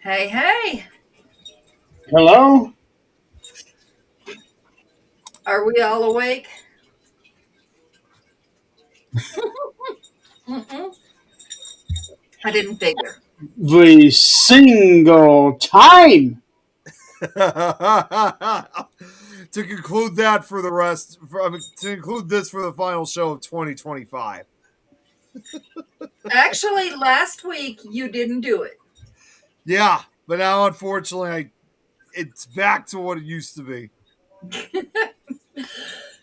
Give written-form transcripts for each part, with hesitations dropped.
Hey, hey, Hello? are we all awake? Mm-mm. I didn't figure. The single time. To conclude that for the rest, to conclude this for the final show of 2025. Actually, last week you didn't do it. Yeah, but now unfortunately, it's back to what it used to be.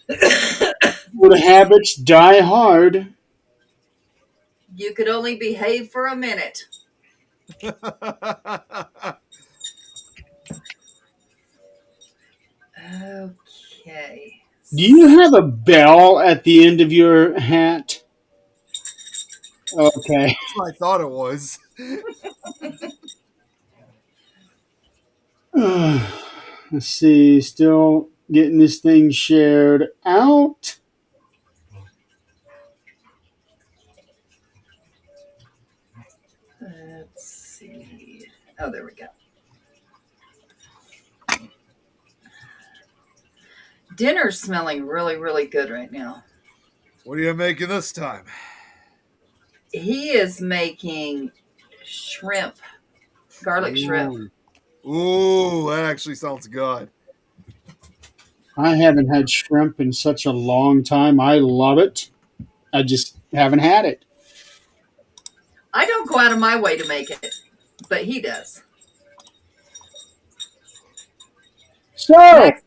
Good habits die hard. You could only behave for a minute. Okay. Do you have a bell at the end of your hat? Okay. That's what I thought it was. Let's see. Still getting this thing shared out. Let's see. Oh, there we go. Dinner's smelling really, really good right now. What are you making this time? He is making shrimp, garlic shrimp. Ooh, ooh, that actually sounds good. I haven't had shrimp in such a long time. I love it. I just haven't had it. I don't go out of my way to make it, but he does. So, Next,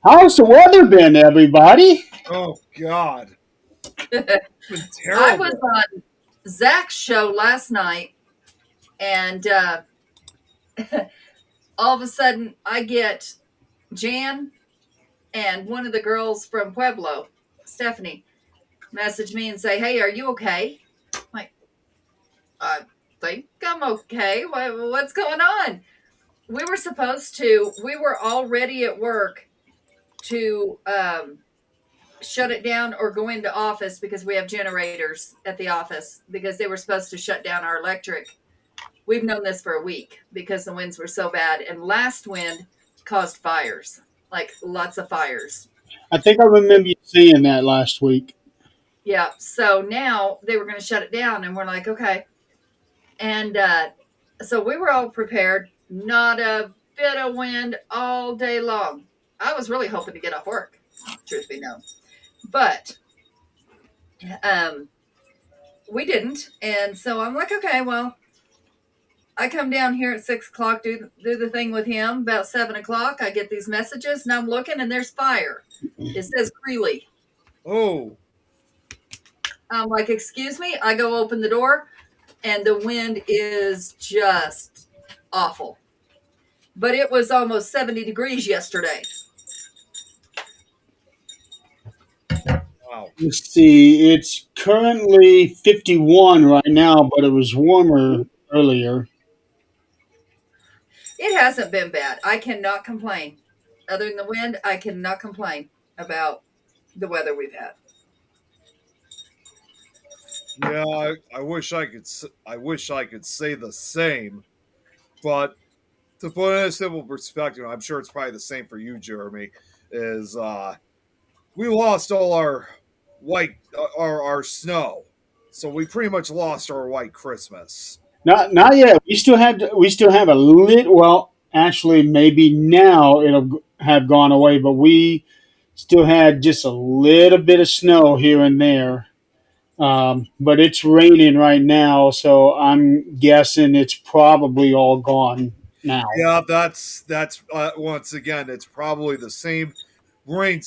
how's the weather been, everybody? Oh God, it's been I was terrible. on Zach's show last night, and all of a sudden I get Jan and one of the girls from Pueblo, Stephanie, message me and say, "Hey, are you okay?" I'm like, I think I'm okay. What's going on? We were already at work to shut it down or go into office because we have generators at the office because they were supposed to shut down our electric. We've known this for a week because the winds were so bad. And last wind caused fires, like lots of fires. I think I remember you saying that last week. Yeah. So now they were going to shut it down. And we're like, okay. And so we were all prepared. Not a bit of wind all day long. I was really hoping to get off work, truth be known. But um, we didn't. And so I'm like, okay, well, I come down here at 6 o'clock, do the thing with him. About 7 o'clock, I get these messages, and I'm looking, and there's fire. It says Greeley. Oh, I'm like, excuse me. I go open the door, and the wind is just awful. But it was almost 70 degrees yesterday. wow. Let's see. It's currently 51 right now, but it was warmer earlier. It hasn't been bad. I cannot complain. Other than the wind, I cannot complain about the weather we've had. Yeah, I wish I could. I wish I could say the same, but to put it in a simple perspective, I'm sure it's probably the same for you, Jeremy. Is we lost all our white, our snow, so we pretty much lost our white Christmas. Not yet. We still have a little. Well, actually, maybe now it'll have gone away, but we still had just a little bit of snow here and there. But it's raining right now, so I'm guessing it's probably all gone now. Yeah, that's once again, it's probably the same rain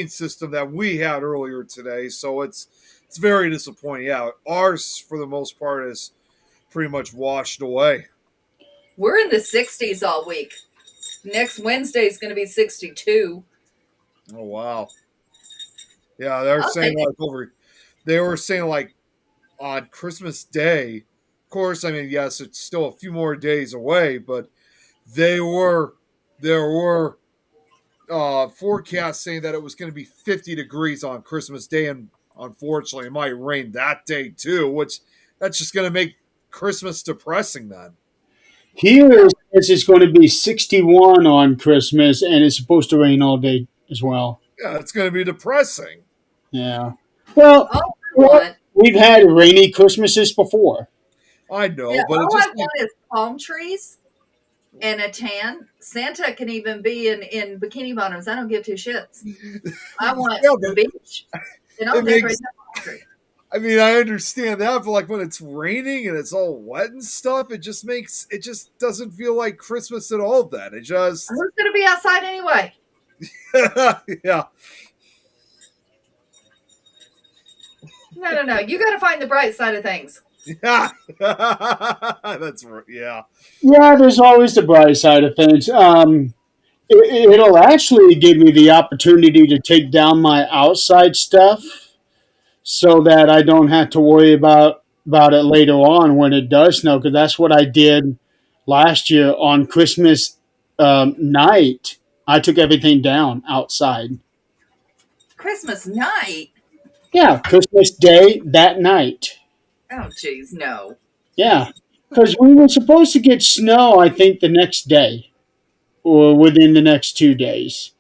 system that we had earlier today. So it's very disappointing. Yeah, ours for the most part is pretty much washed away. We're in the 60s all week. Next Wednesday is going to be 62. Oh wow. Yeah, they're I'll saying take it. like over. They were saying like on Christmas Day. Of course, I mean yes, it's still a few more days away, but they were there were forecasts saying that it was going to be 50 degrees on Christmas Day, and unfortunately, it might rain that day too. Which that's just going to make Christmas depressing then. Here it's going to be 61 on Christmas, and it's supposed to rain all day as well. Yeah, it's going to be depressing. Yeah. Well, All I well, want, we've had rainy Christmases before. I know, yeah, but it all I just want is palm trees and a tan. Santa can even be in bikini bottoms. I don't give two shits. I want yeah, the but beach, and I'll it decorate makes. that palm tree. I mean, I understand that, but like when it's raining and it's all wet and stuff, it just doesn't feel like Christmas at all. Then it just, Who's gonna be outside anyway? yeah, No. You got to find the bright side of things. yeah, that's right, yeah. Yeah, there's always the bright side of things. It'll actually give me the opportunity to take down my outside stuff so that I don't have to worry about it later on when it does snow. Because that's what I did last year on Christmas night. I took everything down outside. Christmas night. Yeah, Christmas Day that night. Oh, jeez, no. Yeah, because we were supposed to get snow, I think, the next day or within the next 2 days.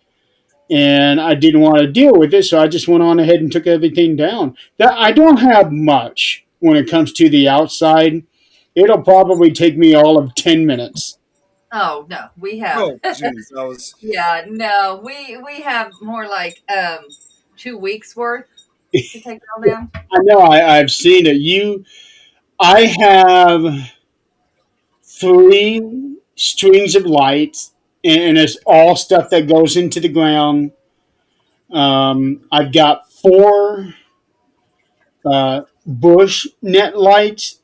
And I didn't want to deal with it, so I just went on ahead and took everything down. I don't have much when it comes to the outside. It'll probably take me all of 10 minutes. Oh no, we have. Oh, jeez, that was Yeah, no, we have more like 2 weeks worth to take it all down. I know I've seen it. I have 3 strings of lights, and it's all stuff that goes into the ground. I've got 4 bush net lights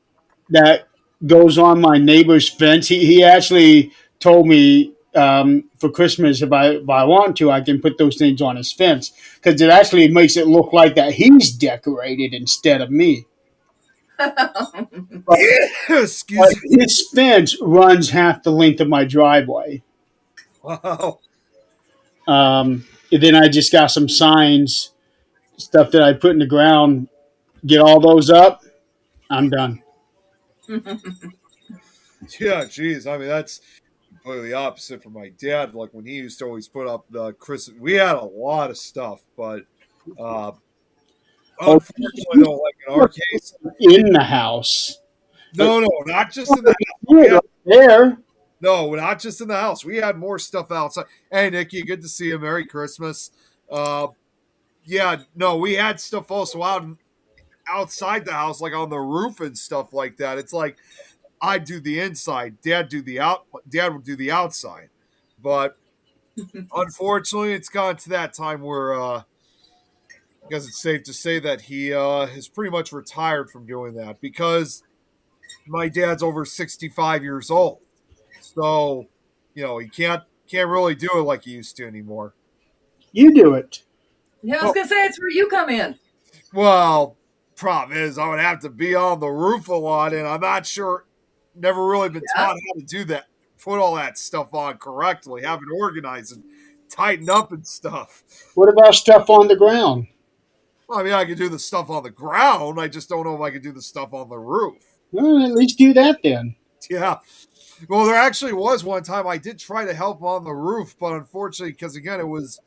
that goes on my neighbor's fence. He actually told me for Christmas if I want to, I can put those things on his fence because it actually makes it look like that he's decorated instead of me. But, excuse me. his fence runs half the length of my driveway. Wow. And then I just got some signs, stuff that I put in the ground. Get all those up. I'm done. Yeah, geez. I mean, that's completely opposite from my dad. Like when he used to always put up the Christmas, we had a lot of stuff, but uh, Oh, unfortunately, though, like in our case, in the house. no, not just in the Right there. no, not just in the house. We had more stuff outside. Hey, Nikki, good to see you. Merry Christmas. Uh, yeah, no, we had stuff also outside the house, like on the roof and stuff like that. It's like I do the inside, Dad would do the outside. But unfortunately, it's gotten to that time where I guess it's safe to say that he has pretty much retired from doing that because my dad's over 65 years old. So, he can't really do it like he used to anymore. You do it. Yeah, I was gonna say it's where you come in. Well, problem is I would have to be on the roof a lot, and I'm not sure. Never really been taught how to do that. Put all that stuff on correctly, have it organized and tighten up and stuff. What about stuff on the ground? I mean, I can do the stuff on the ground. I just don't know if I can do the stuff on the roof. Well, at least do that then. Yeah. Well, there actually was one time I did try to help on the roof, but unfortunately, because again, I was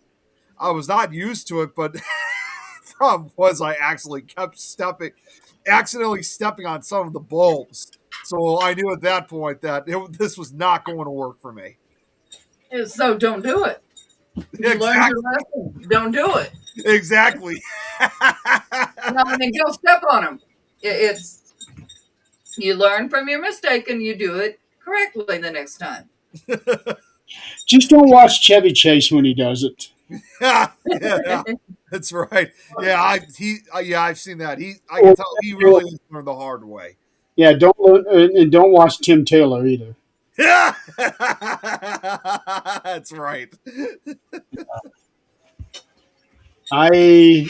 not used to it, but problem was I accidentally stepping on some of the bulbs. So I knew at that point that this was not going to work for me. So don't do it. You learned your lesson. Don't do it. Exactly. No, and then go step on them. It's you learn from your mistake and you do it correctly the next time. Just don't watch Chevy Chase when he does it. yeah, that's right. Yeah, I've seen that. I can tell he really learned the hard way. Yeah, don't watch Tim Taylor either. Yeah, that's right. I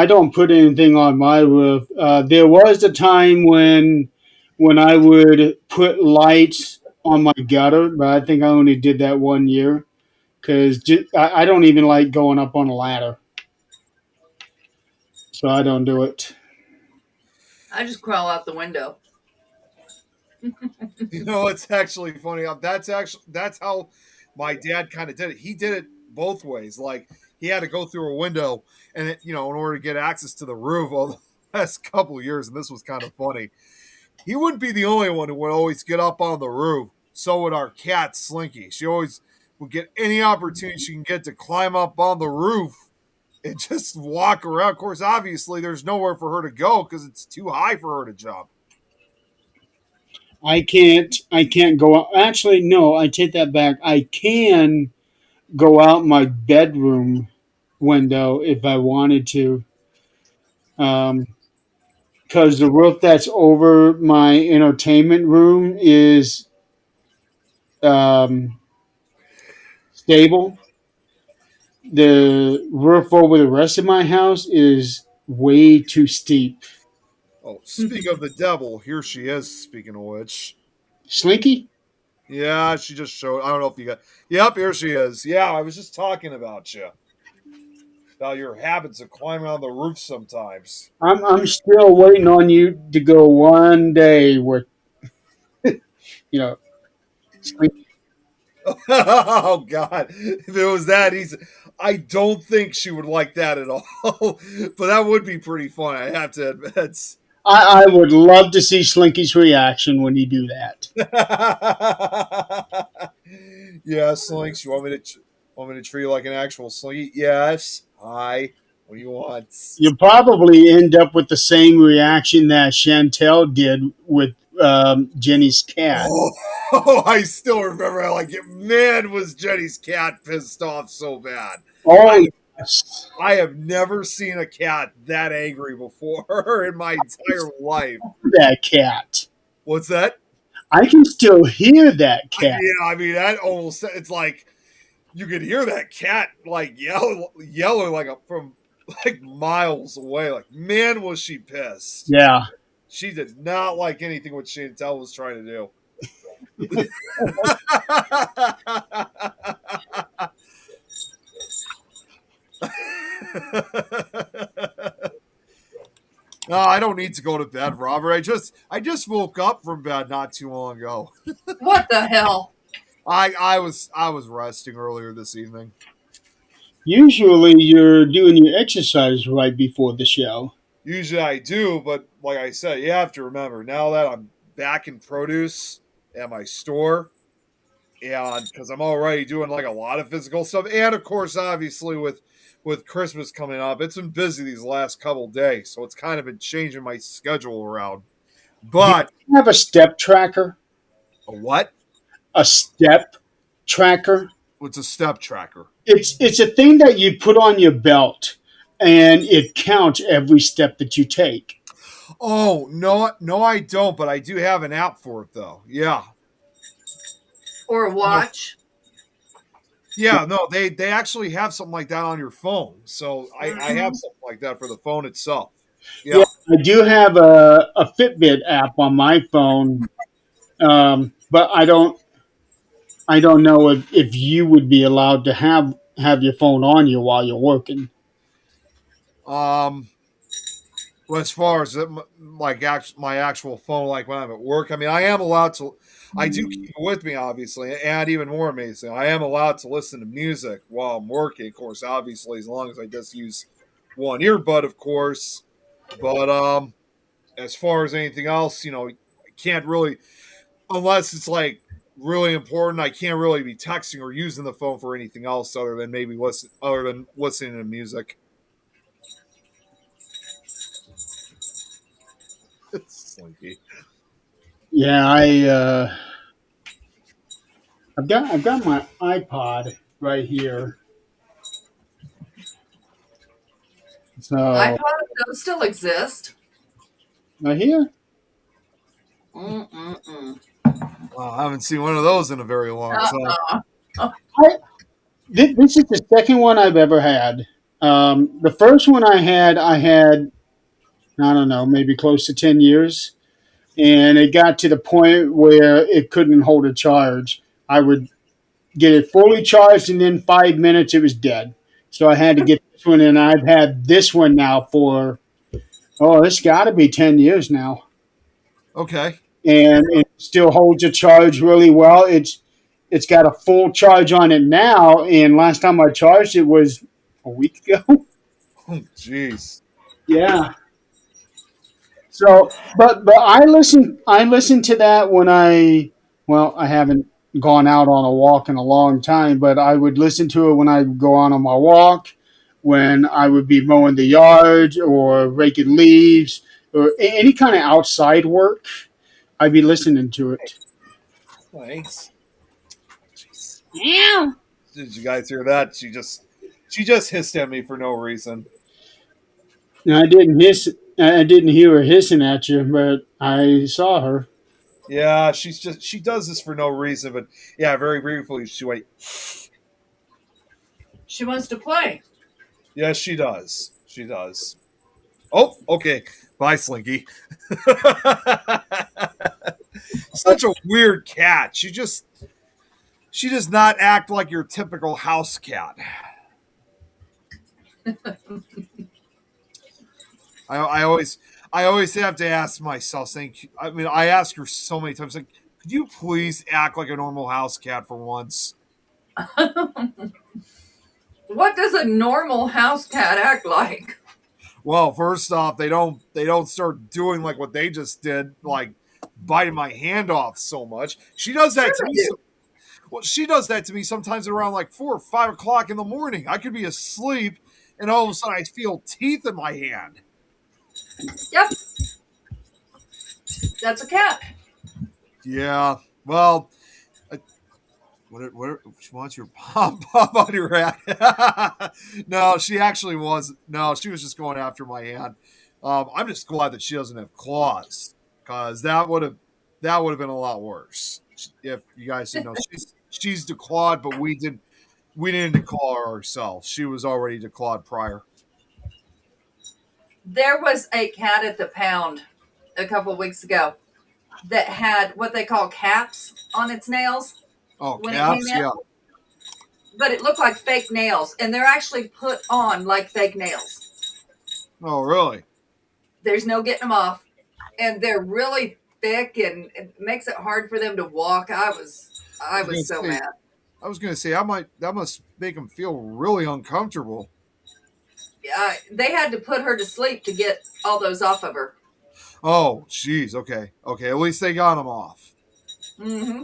don't put anything on my roof. There was a time when I would put lights on my gutter, but I think I only did that one year because I don't even like going up on a ladder, so I don't do it. I just crawl out the window. You know, it's actually funny. That's how my dad kind of did it. He did it both ways. Like he had to go through a window, and in order to get access to the roof over the last couple of years, and this was kind of funny. He wouldn't be the only one who would always get up on the roof. So would our cat Slinky. She always would get any opportunity she can get to climb up on the roof and just walk around. Of course, obviously, there's nowhere for her to go because it's too high for her to jump. I can't go out. Actually, no, I take that back. I can go out my bedroom window if I wanted to. Because the roof that's over my entertainment room is um, stable. The roof over the rest of my house is way too steep. Oh, speak of the devil, here she is. Speaking of which, Slinky? yeah, she just showed. I don't know if you got. Yep, here she is. Yeah, I was just talking about you, about your habits of climbing on the roof sometimes. I'm still waiting on you to go one day with, you know, Slinky. Oh God! If it was that easy, I don't think she would like that at all. But that would be pretty fun. I have to admit. I would love to see Slinky's reaction when you do that. Yeah, Slinks, you want me to treat you like an actual Slinky? Yes. Hi. What do you want? You'll probably end up with the same reaction that Chantel did with Jenny's cat. Oh, I still remember how man, was Jenny's cat pissed off so bad. Oh, yes. I have never seen a cat that angry before in my entire life. That cat. What's that? I can still hear that cat. Yeah, I mean that almost. It's like you could hear that cat yelling from miles away. Like, man, was she pissed? Yeah. She did not like anything what Chantel was trying to do. No, I don't need to go to bed, Robert. I just woke up from bed not too long ago. What the hell? I was resting earlier this evening. Usually you're doing your exercise right before the show. Usually I do, but like I said, you have to remember now that I'm back in produce at my store, and because I'm already doing a lot of physical stuff, and of course, obviously with Christmas coming up, it's been busy these last couple days, so it's kind of been changing my schedule around. But Do you have a step tracker? a what? A step tracker? What's a step tracker? It's a thing that you put on your belt and it counts every step that you take. Oh no, I don't, but I do have an app for it though. Yeah. Or a watch? Yeah, no, they actually have something like that on your phone. So I have something like that for the phone itself. Yeah. Yeah, I do have a Fitbit app on my phone, but I don't know if you would be allowed to have your phone on you while you're working. Well, as far as my actual phone, like when I'm at work, I mean, I am allowed to. I do keep it with me, obviously, and even more amazing, I am allowed to listen to music while I'm working. Of course, obviously, as long as I just use one earbud, of course. But as far as anything else, I can't really, unless it's really important. I can't really be texting or using the phone for anything else other than listening to music. It's slinky. Yeah, I've got my iPod right here. So iPod, those still exist. right here. Mm-mm-mm. Wow, I haven't seen one of those in a very long time. This is the second one I've ever had. The first one I had, I don't know, maybe close to 10 years. And it got to the point where it couldn't hold a charge. I would get it fully charged, and in 5 minutes it was dead. So I had to get this one, and I've had this one now for, it's got to be 10 years now. Okay. and it still holds a charge really well. It's got a full charge on it now, and last time I charged it was a week ago. Oh, jeez. Yeah. So, but I listen to that when I haven't gone out on a walk in a long time, but I would listen to it when I go on my walk, when I would be mowing the yard or raking leaves or any kind of outside work. I'd be listening to it. Thanks. Jeez. Yeah. Did you guys hear that? She just hissed at me for no reason. No, I didn't hiss. I didn't hear her hissing at you, but I saw her. Yeah, she does this for no reason, but yeah, very briefly she went. She wants to play. Yes, she does. She does. Oh, okay. Bye, Slinky. Such a weird cat. She does not act like your typical house cat. I always have to ask myself, saying, I mean, I ask her so many times, like, could you please act like a normal house cat for once? What does a normal house cat act like? Well, first off, they don't start doing like what they just did, like biting my hand off so much. She does that Sure to they me. do. Well, she does that to me sometimes around like 4 or 5 o'clock in the morning. I could be asleep, and all of a sudden I feel teeth in my hand. Yep, that's a cat. Yeah. Well, what she wants your pop on your hat. No, she actually was. No, she was just going after my hand. I'm just glad that she doesn't have claws, because that would have been a lot worse. If you guys didn't know, she's declawed, but we didn't declaw her ourselves. She was already declawed prior. There was a cat at the pound a couple of weeks ago that had what they call caps on its nails Oh, when it caps, came in, yeah. but it looked like fake nails, and they're actually put on like fake nails. Oh, really? There's no getting them off, and they're really thick, and it makes it hard for them to walk. I was so mad. I was gonna say that must make them feel really uncomfortable. They had to put her to sleep to get all those off of her. Oh, jeez. Okay. At least they got them off. Hmm.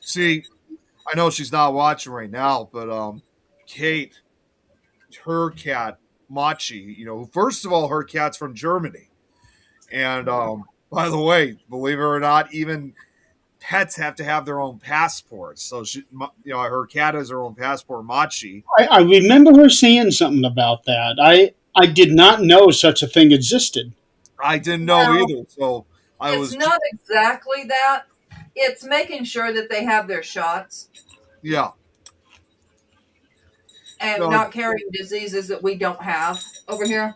See, I know she's not watching right now, but Kate, her cat Machi, first of all, her cat's from Germany, and by the way, believe it or not, even pets have to have their own passports. So her cat has her own passport, Machi. I remember her saying something about that. I did not know such a thing existed. I didn't know No, either, so I it's was not exactly that. It's making sure that they have their shots yeah. and No, not carrying diseases that we don't have over here.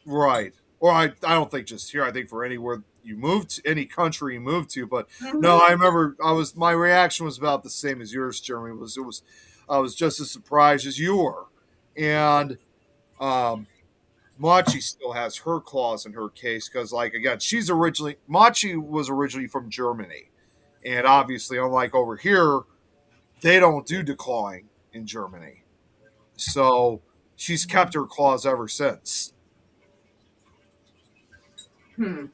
right. Or I don't think just here. I think for anywhere you move to, any country you move to. But no, Hmm. I remember my reaction was about the same as yours, Jeremy. I was just as surprised as you were, and um, Machi still has her claws in her case because, like, again, Machi was originally from Germany, and obviously, unlike over here, they don't do declawing in Germany, so she's kept her claws ever since. Hmm.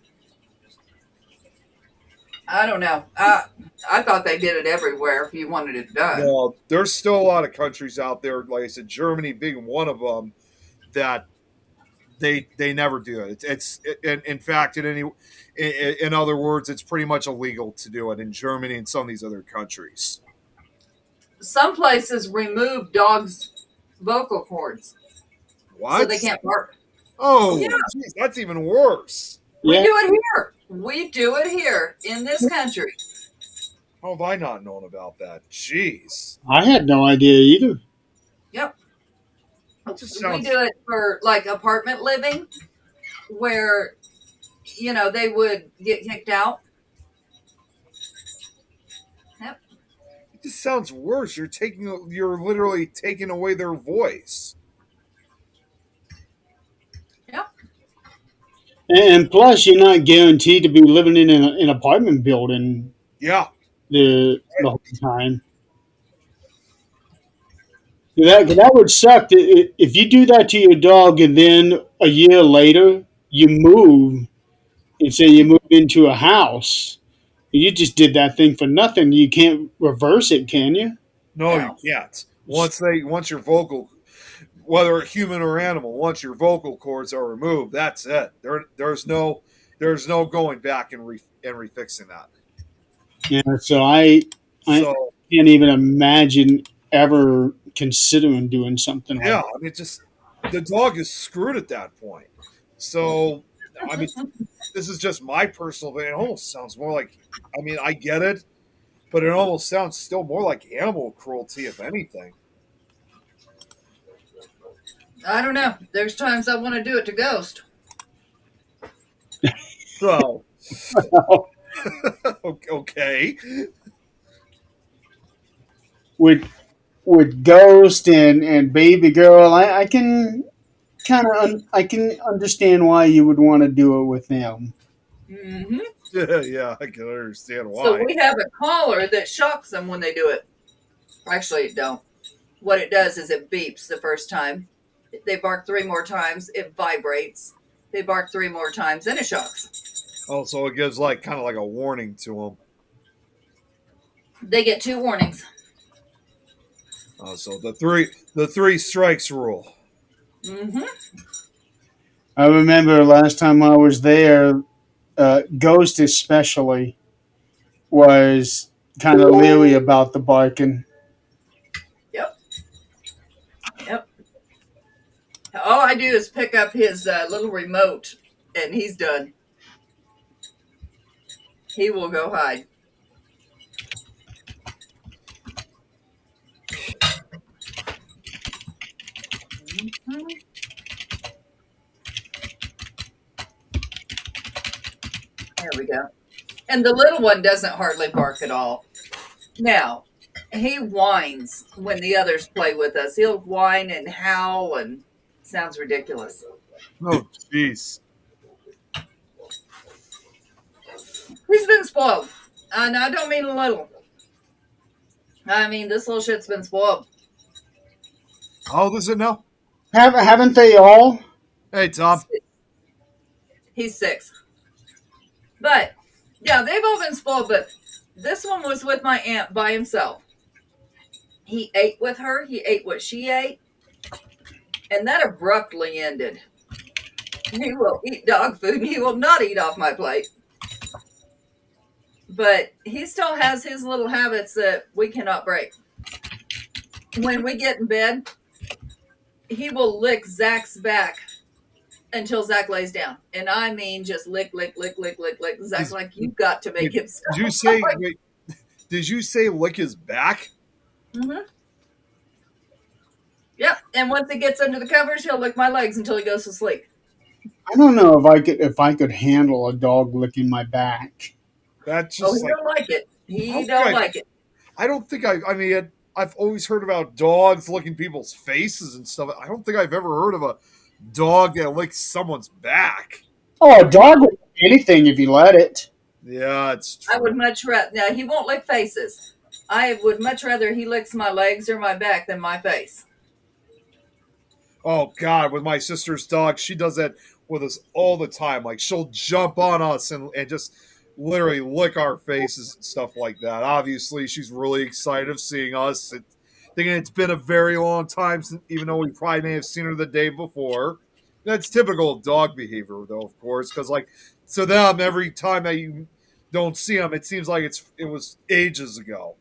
I don't know. I thought they did it everywhere if you wanted it done. Well, there's still a lot of countries out there, like I said, Germany being one of them, that they never do it. In fact, in other words, it's pretty much illegal to do it in Germany and some of these other countries. Some places remove dogs' vocal cords so What? they can't bark. Oh, Yeah, geez, that's even worse. we Yeah, do it here. We do it here in this country. How have I not known about that? Jeez, I had no idea either. Yep. it just We sounds. do it for like apartment living where, they would get kicked out. Yep. It just sounds worse. You're literally taking away their voice. Yep. And plus, you're not guaranteed to be living in an apartment building Yeah. the whole time. That would suck. If you do that to your dog, and then a year later you move and say you move into a house, you just did that thing for nothing. You can't reverse it, can you? No, you No. can't. Once your vocal, whether human or animal, once your vocal cords are removed, that's it. There's no going back and refixing that. Yeah. So I So can't even imagine ever considering doing something like yeah, that. I mean, just the dog is screwed at that point. So I mean, this is just my personal opinion. It almost sounds more like, I mean, I get it, but it almost sounds still more like animal cruelty, if anything. I don't know. There's times I want to do it to Ghost. So okay, with Ghost and Baby Girl, I can I can understand why you would want to do it with them. Hmm. yeah, I can understand So why. we have a collar that shocks them when they do it. Actually, it don't. What it does is it beeps the first time. They bark 3 more times, it vibrates. They bark 3 more times, then it shocks. Also, it gives like kind of like a warning to them. They get 2 warnings. So the three strikes rule. Hmm. I remember last time I was there, Ghost especially was kind of leery about the barking. Yep. Yep. All I do is pick up his little remote, and he's done. He will go hide. Mhm. There we go. And the little one doesn't hardly bark at all. Now, he whines when the others play with us. He'll whine and howl and sounds ridiculous. Oh, jeez. He's been spoiled. And I don't mean a little. I mean, this little shit's been spoiled. How old is it now? Haven't they all? Hey, Tom. He's 6. But, yeah, they've all been spoiled, but this one was with my aunt by himself. He ate with her, he ate what she ate, and that abruptly ended. He will eat dog food and he will not eat off my plate. But he still has his little habits that we cannot break. When we get in bed, he will lick Zach's back until Zach lays down. And I mean just lick, lick, lick, lick, lick, lick. Zach's like, you've got to make him stop. Did you say wait, did you say lick his back? Mm-hmm. Yep. And once he gets under the covers, he'll lick my legs until he goes to sleep. I don't know if I could handle a dog licking my back. That's Oh, just he like don't like it. He Okay. don't like it. I don't think I mean I've always heard about dogs licking people's faces and stuff. I don't think I've ever heard of a dog that licks someone's back. Oh, a dog will do anything if you let it. Yeah, it's true. I would much rather. Now he won't lick faces. I would much rather he licks my legs or my back than my face. Oh God, with my sister's dog, she does that with us all the time. Like she'll jump on us and just literally lick our faces and stuff like that. Obviously, she's really excited of seeing us. Thinking it's been a very long time since, even though we probably may have seen her the day before. That's typical of dog behavior, though, of course, because like to them, every time that you don't see them, it seems like it was ages ago.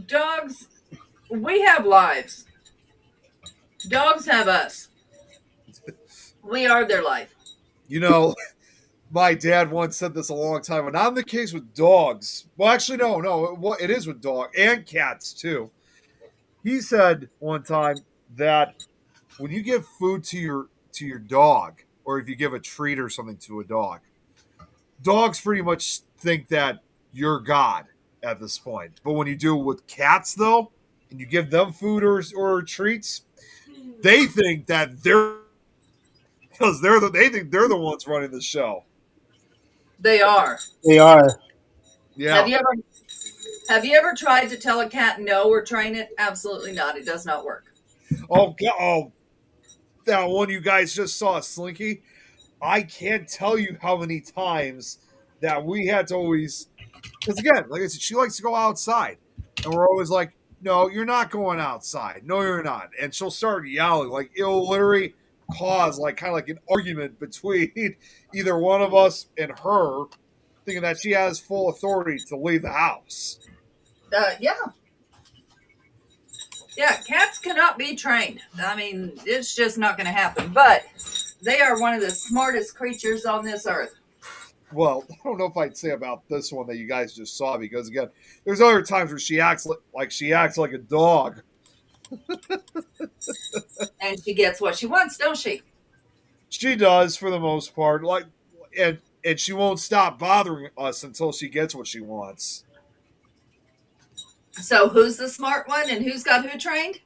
Dogs, we have lives. Dogs have us. We are their life. You know, my dad once said this a long time ago. Not in the case with dogs. Well, actually, no, it is with dogs and cats too. He said one time that when you give food to your dog, or if you give a treat or something to a dog, dogs pretty much think that you're God at this point. But when you do it with cats, though, and you give them food or treats, they think that they're because they think they're the ones running the show. They are. They are. Yeah. Have you ever tried to tell a cat no or train it? Absolutely not. It does not work. Oh, that one you guys just saw, Slinky. I can't tell you how many times that we had to always, because again, like I said, she likes to go outside, and we're always like, "No, you're not going outside. No, you're not." And she'll start yelling, like it'll literally cause like kind of like an argument between either one of us and her, thinking that she has full authority to leave the house. Yeah. Yeah, cats cannot be trained. I mean, it's just not going to happen. But they are one of the smartest creatures on this earth. Well, I don't know if I'd say about this one that you guys just saw, because again, there's other times where she acts like a dog. And she gets what she wants, don't she? She does for the most part, like, and she won't stop bothering us until she gets what she wants. So who's the smart one and who's got who trained?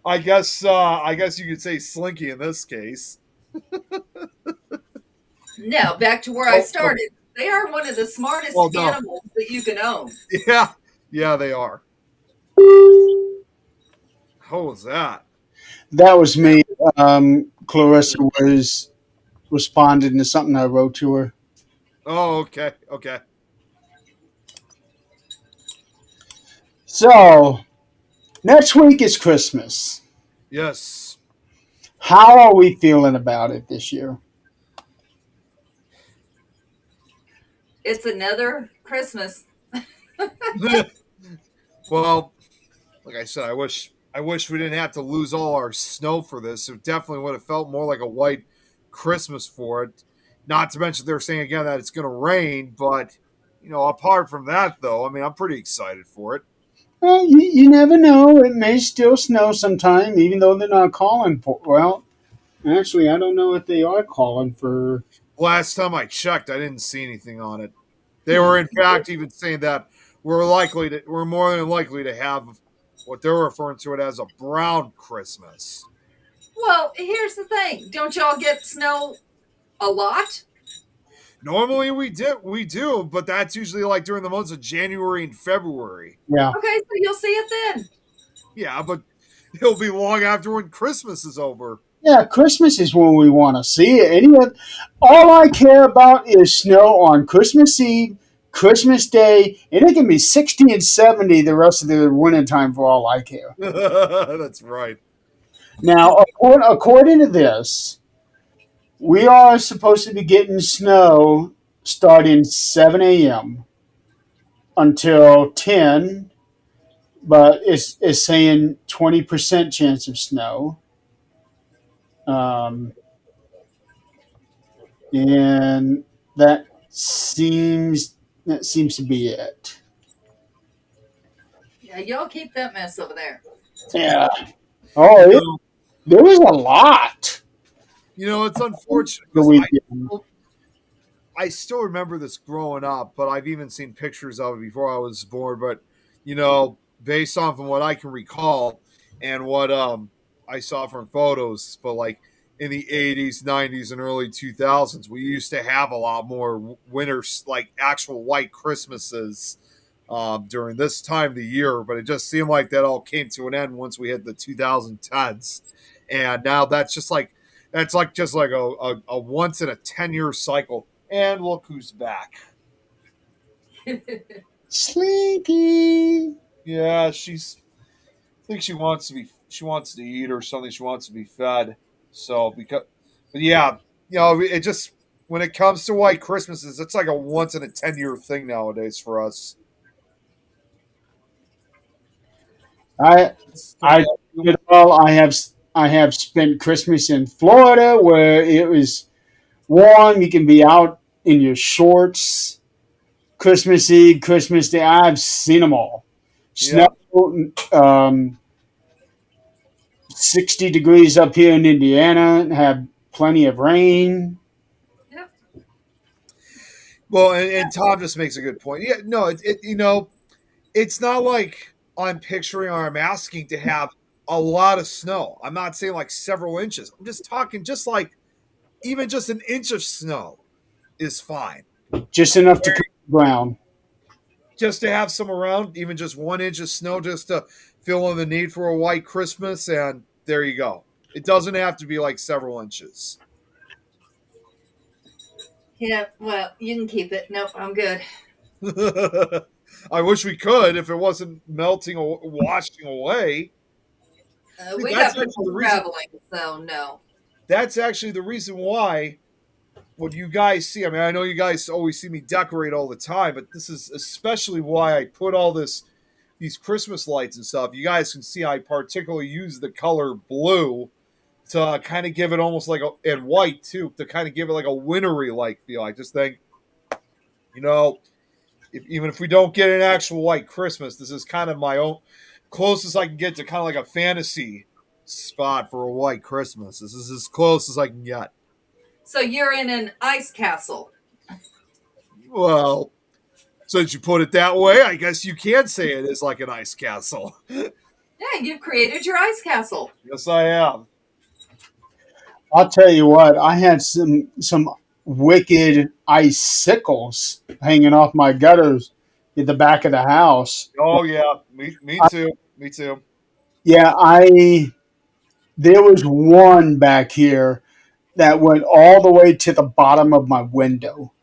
I guess you could say Slinky in this case. No, back to where I started. They are one of the smartest animals that you can own. Yeah, they are. How was that? That was me. Clarissa was responding to something I wrote to her. Oh, okay. So, next week is Christmas. Yes. How are we feeling about it this year? It's another Christmas. Well, like I said, I wish we didn't have to lose all our snow for this. It definitely would have felt more like a white Christmas for it. Not to mention they're saying again that it's going to rain, but apart from that, though, I mean, I'm pretty excited for it. Well, you never know. It may still snow sometime, even though they're not calling for. Well, actually, I don't know if they are calling for. Last time I checked, I didn't see anything on it. They were, in fact, even saying that we're more than likely to have what they're referring to it as a brown Christmas. Well, here's the thing. Don't y'all get snow a lot? Normally we do, but that's usually like during the months of January and February. Yeah. Okay, so you'll see it then. Yeah, but it'll be long after when Christmas is over. Yeah, Christmas is when we want to see it. Anyway, all I care about is snow on Christmas Eve, Christmas Day, and it can be 60 and 70 the rest of the winter time for all I care. That's right. Now, according to this, we are supposed to be getting snow starting 7 a.m. until 10, but it's saying 20% chance of snow. And that seems to be it. Yeah, y'all keep that mess over there. Yeah. Oh, there was a lot. It's unfortunate. The weekend. I still remember this growing up, but I've even seen pictures of it before I was born. But based on from what I can recall and what I saw from photos, but like in the 80s, 90s, and early 2000s, we used to have a lot more winters, like actual white Christmases during this time of the year. But it just seemed like that all came to an end once we hit the 2010s, and now that's just like a once in a 10-year cycle. And look who's back. Slinky. Yeah, I think she wants to eat or something. She wants to be fed. So but yeah, it just, when it comes to white Christmases, it's like a once in a 10-year thing nowadays for us. I have spent Christmas in Florida where it was warm. You can be out in your shorts. Christmas Eve, Christmas Day, I've seen them all. Snow, 60 degrees up here in Indiana, have plenty of rain. Yep. Well, and Tom just makes a good point. Yeah, no, it's not like I'm picturing or I'm asking to have a lot of snow. I'm not saying like several inches. I'm just talking just like even just an inch of snow is fine. Just enough to cover the ground. Just to have some around, even just 1 inch of snow, just to fill in the need for a white Christmas, and there you go. It doesn't have to be like several inches. Yeah, well, you can keep it. Nope, I'm good. I wish we could if it wasn't melting or washing away. We That's got actually people the reason. traveling, so no. That's actually the reason why what you guys see. I mean, I know you guys always see me decorate all the time, but this is especially why I put all these Christmas lights and stuff. You guys can see I particularly use the color blue to kind of give it almost like and white too, to kind of give it like a wintry like feel. I just think, you know, even if we don't get an actual white Christmas, this is kind of my own closest I can get to kind of like a fantasy spot for a white Christmas. This is as close as I can get. So you're in an ice castle. Well, since you put it that way, I guess you can say it is like an ice castle. Yeah, you've created your ice castle. Yes, I am. I'll tell you what, I had some wicked icicles hanging off my gutters at the back of the house. Oh yeah, me too. Me too. Yeah, there was one back here that went all the way to the bottom of my window.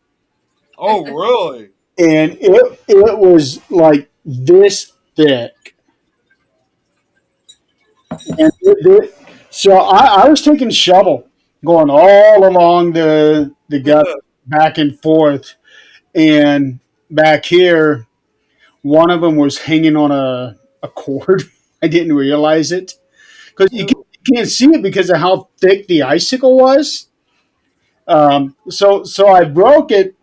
Oh really? And it was like this thick. And so I was taking a shovel, going all along the gut back and forth, and back here, one of them was hanging on a cord. I didn't realize it because you can't see it because of how thick the icicle was. So I broke it,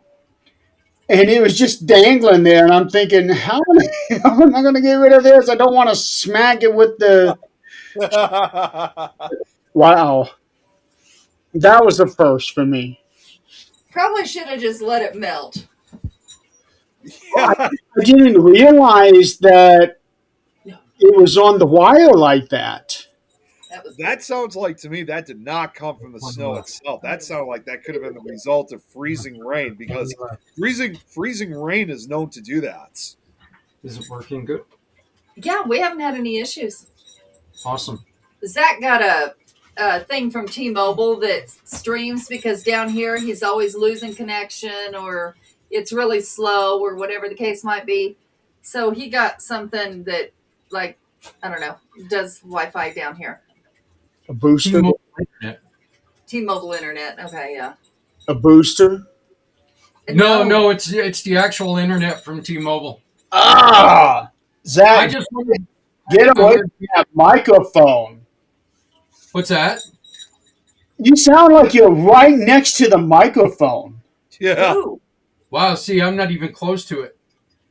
and it was just dangling there, and I'm thinking, how am I going to get rid of this? I don't want to smack it with the. Wow. That was the first for me. Probably should have just let it melt. I didn't realize that it was on the wire like that. That sounds like to me that did not come from the snow itself. That sounded like that could have been the result of freezing rain because freezing rain is known to do that. Is it working good? Yeah, we haven't had any issues. Awesome. Zach got a thing from T-Mobile that streams because down here he's always losing connection or it's really slow or whatever the case might be. So he got something that, like, I don't know, does Wi-Fi down here. A booster? T-Mobile Internet. T-Mobile Internet. Okay, yeah. A booster? No, it's the actual internet from T-Mobile. Ah! Zach, I just wanted, get away from that microphone. what's that? You sound like you're right next to the microphone. Yeah. Ooh, Wow, see, I'm not even close to it.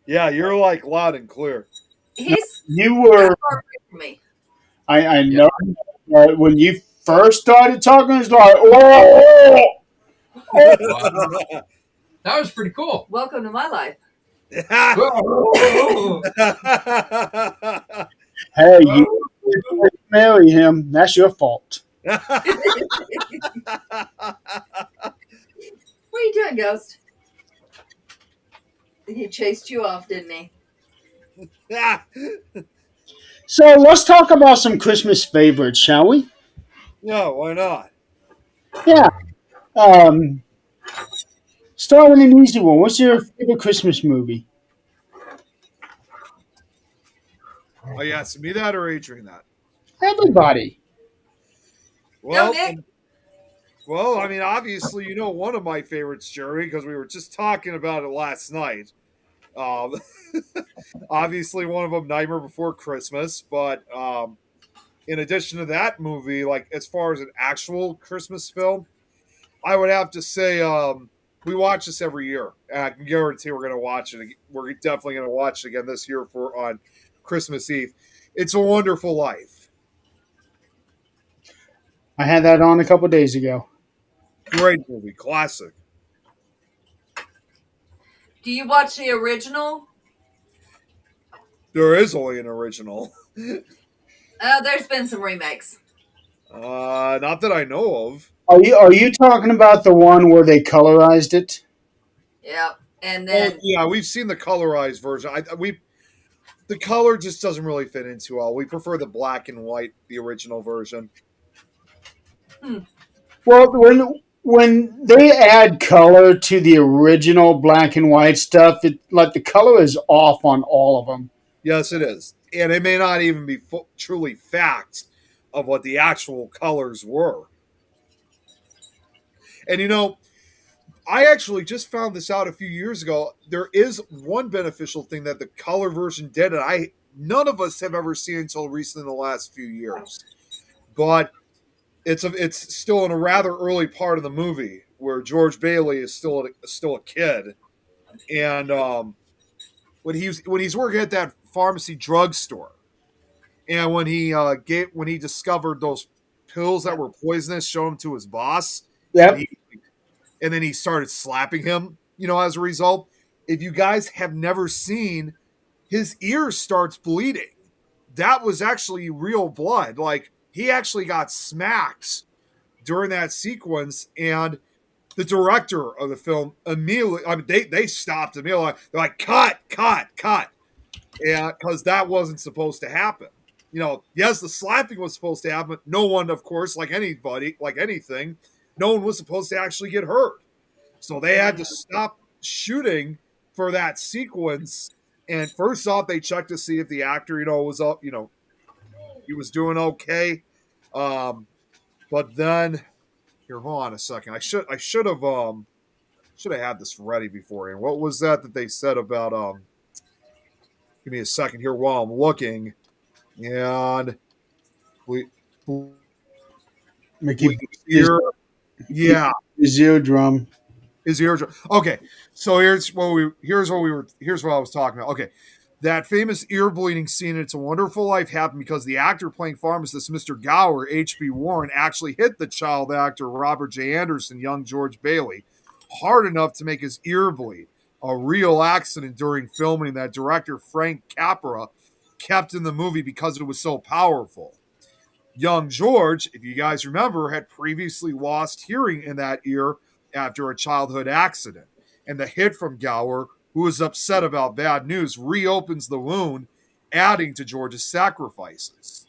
Yeah, you're like loud and clear. he's You were, not far away from me. I know, when you first started talking, it's like, oh! Wow. That was pretty cool. Welcome to my life. Hey, you marry him. That's your fault. What are you doing, Ghost? He chased you off, didn't he? So let's talk about some Christmas favorites, shall we? No, why not? Yeah. Start with an easy one. What's your favorite Christmas movie? Oh, you asking me that or Adrian that? Everybody. Well, Nick. well, I mean, obviously, you know one of my favorites, Jerry, because we were just talking about it last night. Um, obviously, one of them, Nightmare Before Christmas. But in addition to that movie, like as far as an actual Christmas film, I would have to say we watch this every year, and I can guarantee we're going to watch it. We're definitely going to watch it again this year for on Christmas Eve. It's a Wonderful Life. I had that on a couple days ago. Great movie, classic. Do you watch the original? There is only an original. There's been some remakes. Not that I know of. Are you talking about the one where they colorized it? Yep. And Oh then yeah, we've seen the colorized version. The color just doesn't really fit in too well. We prefer the black and white, the original version. Well, when they add color to the original black and white stuff, it like the color is off on all of them. Yes, it is, and it may not even be truly facts of what the actual colors were. And I actually just found this out a few years ago. There is one beneficial thing that the color version did, and none of us have ever seen until recently in the last few years. But it's still in a rather early part of the movie where George Bailey is still a kid, and when he's working at that pharmacy drugstore, and when he discovered those pills that were poisonous, showed them to his boss, and Yep. then he started slapping him, as a result. If you guys have never seen, his ear starts bleeding. That was actually real blood. Like, he actually got smacked during that sequence, and the director of the film immediately, I mean, they stopped immediately. They're like, cut, cut, cut. Yeah, because that wasn't supposed to happen. Yes, the slapping was supposed to happen. No one, of course, like anybody, like anything, no one was supposed to actually get hurt. So they had to stop shooting for that sequence. And first off, they checked to see if the actor, was up, he was doing okay. But then, here, hold on a second. I should have had this ready beforehand. What was that they said about give me a second here while I'm looking. And we Mickey, ear, yeah, his eardrum. his eardrum. Okay, so here's what I was talking about. Okay, that famous ear bleeding scene in It's a Wonderful Life happened because the actor playing pharmacist, Mr. Gower, H.B. Warren, actually hit the child actor Robert J. Anderson, young George Bailey, hard enough to make his ear bleed. A real accident during filming that director Frank Capra kept in the movie because it was so powerful. Young George, if you guys remember, had previously lost hearing in that ear after a childhood accident. And the hit from Gower, who was upset about bad news, reopens the wound, adding to George's sacrifices.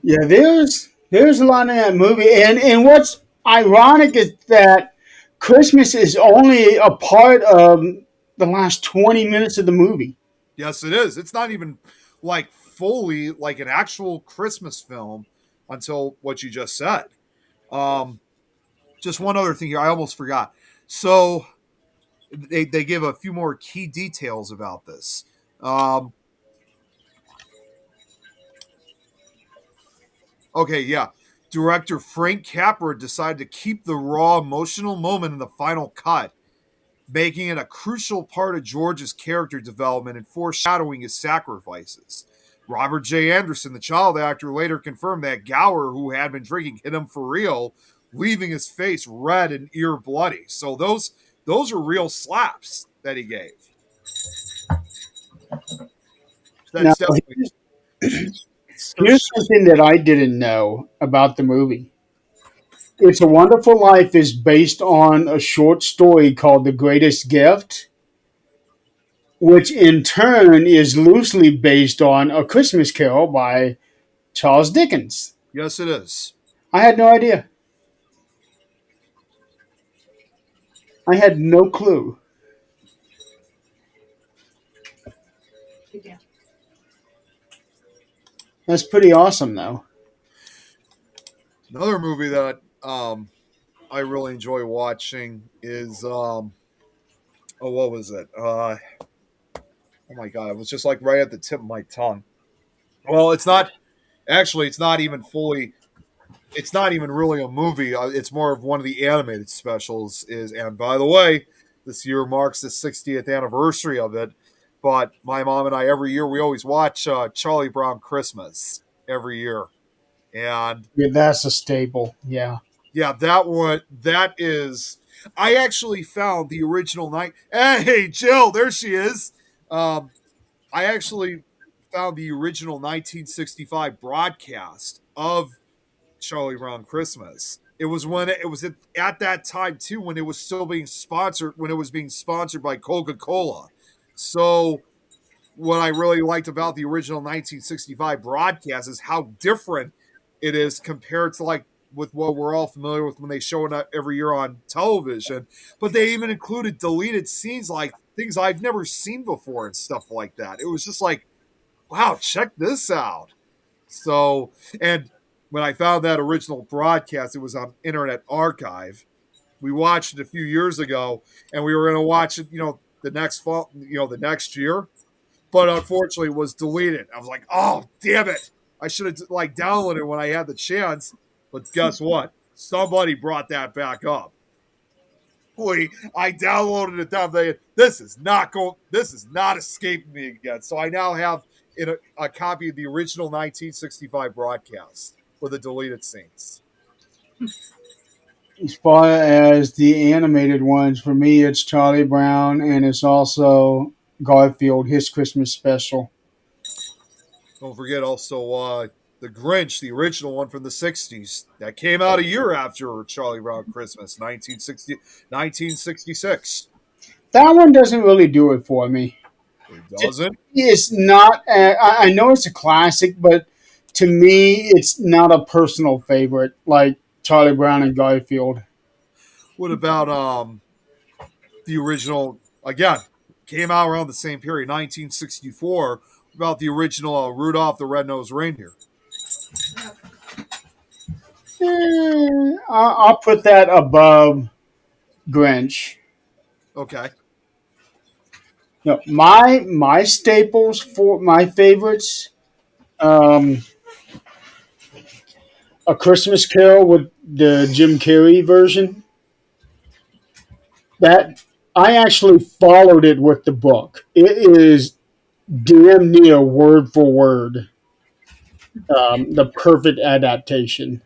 Yeah, there's a lot in that movie, and what's ironic is that Christmas is only a part of the last 20 minutes of the movie. Yes, it is. It's not even like fully like an actual Christmas film until what you just said. Just one other thing here, I almost forgot. So they give a few more key details about this. Okay, yeah. Director Frank Capra decided to keep the raw emotional moment in the final cut, making it a crucial part of George's character development and foreshadowing his sacrifices. Robert J. Anderson, the child actor, later confirmed that Gower, who had been drinking, hit him for real, leaving his face red and ear bloody. So those are real slaps that he gave. Now, That's definitely here's something that I didn't know about the movie. It's a Wonderful Life is based on a short story called The Greatest Gift, which in turn is loosely based on A Christmas Carol by Charles Dickens. Yes, it is. I had no idea. I had no clue. That's pretty awesome, though. Another movie that I really enjoy watching is what was it? Oh my god, it was just like right at the tip of my tongue. Well, it's not actually. It's not even fully. It's not even really a movie. It's more of one of the animated specials. And by the way, this year marks the 60th anniversary of it. But my mom and I, every year, we always watch Charlie Brown Christmas every year. And Yeah, that's a staple. Yeah. yeah, that one, that is. I actually found the original night. Hey, Jill, there she is. I actually found the original 1965 broadcast of Charlie Brown Christmas. It was when it was at that time too when it was still being sponsored when it was being sponsored by Coca-Cola. So what I really liked about the original 1965 broadcast is how different it is compared to like with what we're all familiar with when they show it every year on television. But they even included deleted scenes like things I've never seen before and stuff like that. It was just like, wow, check this out. So, and when I found that original broadcast, it was on Internet Archive. We watched it a few years ago, and we were going to watch it, the next fall, the next year. But unfortunately, it was deleted. I was like, oh, damn it! I should have like downloaded it when I had the chance. But guess what? Somebody brought that back up. Boy, I downloaded it down there. This is not escaping me again. So I now have a copy of the original 1965 broadcast with the deleted scenes. As far as the animated ones, for me, it's Charlie Brown, and it's also Garfield, his Christmas special. Don't forget also the Grinch, the original one from the 60s. That came out a year after Charlie Brown Christmas, 1966. That one doesn't really do it for me. It doesn't? It's not, I know it's a classic, but to me, it's not a personal favorite like Charlie Brown and Garfield. What about the original, again, came out around the same period, 1964, about the original Rudolph the Red-Nosed Reindeer? I'll put that above Grinch. Okay. My staples for my favorites, A Christmas Carol with the Jim Carrey version. That I actually followed it with the book. It is damn near word for word the perfect adaptation.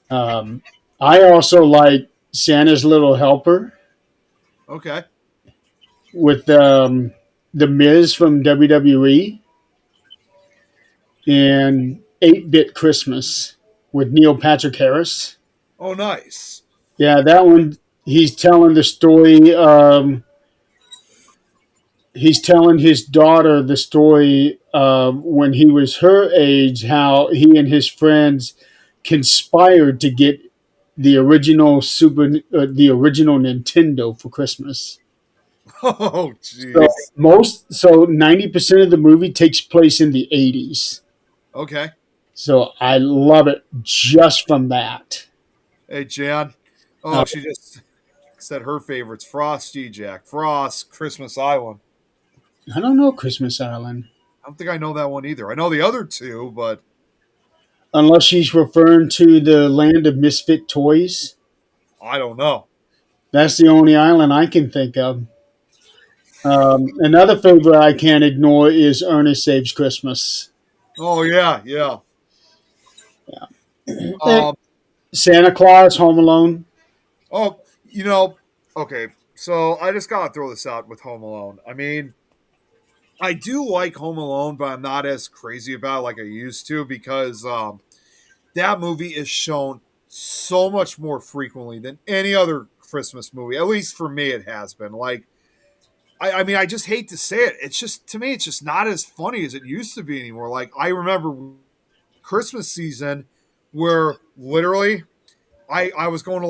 I also like Santa's Little Helper Okay. with the Miz from WWE and 8-Bit Christmas with Neil Patrick Harris. Oh, nice. Yeah, that one. He's telling the story. He's telling his daughter the story of when he was her age, how he and his friends conspired to get the original the original Nintendo for Christmas. Oh, jeez. So 90% of the movie takes place in the 80s. Okay. So I love it just from that. Hey, Jan. Oh, she just said her favorites: Frosty, Jack Frost, Christmas Island. I don't know Christmas Island. I don't think I know that one either. I know the other two, but Unless she's referring to the Land of Misfit Toys. I don't know. That's the only island I can think of. Another favorite I can't ignore is Ernest Saves Christmas. Oh, yeah, yeah. Santa Claus, Home Alone. Oh, okay. So I just gotta throw this out with Home Alone. I mean, I do like Home Alone, but I'm not as crazy about it like I used to because that movie is shown so much more frequently than any other Christmas movie. At least for me, it has been. Like, I mean, I just hate to say it. It's just, to me, it's just not as funny as it used to be anymore. Like, I remember Christmas season where literally I was going to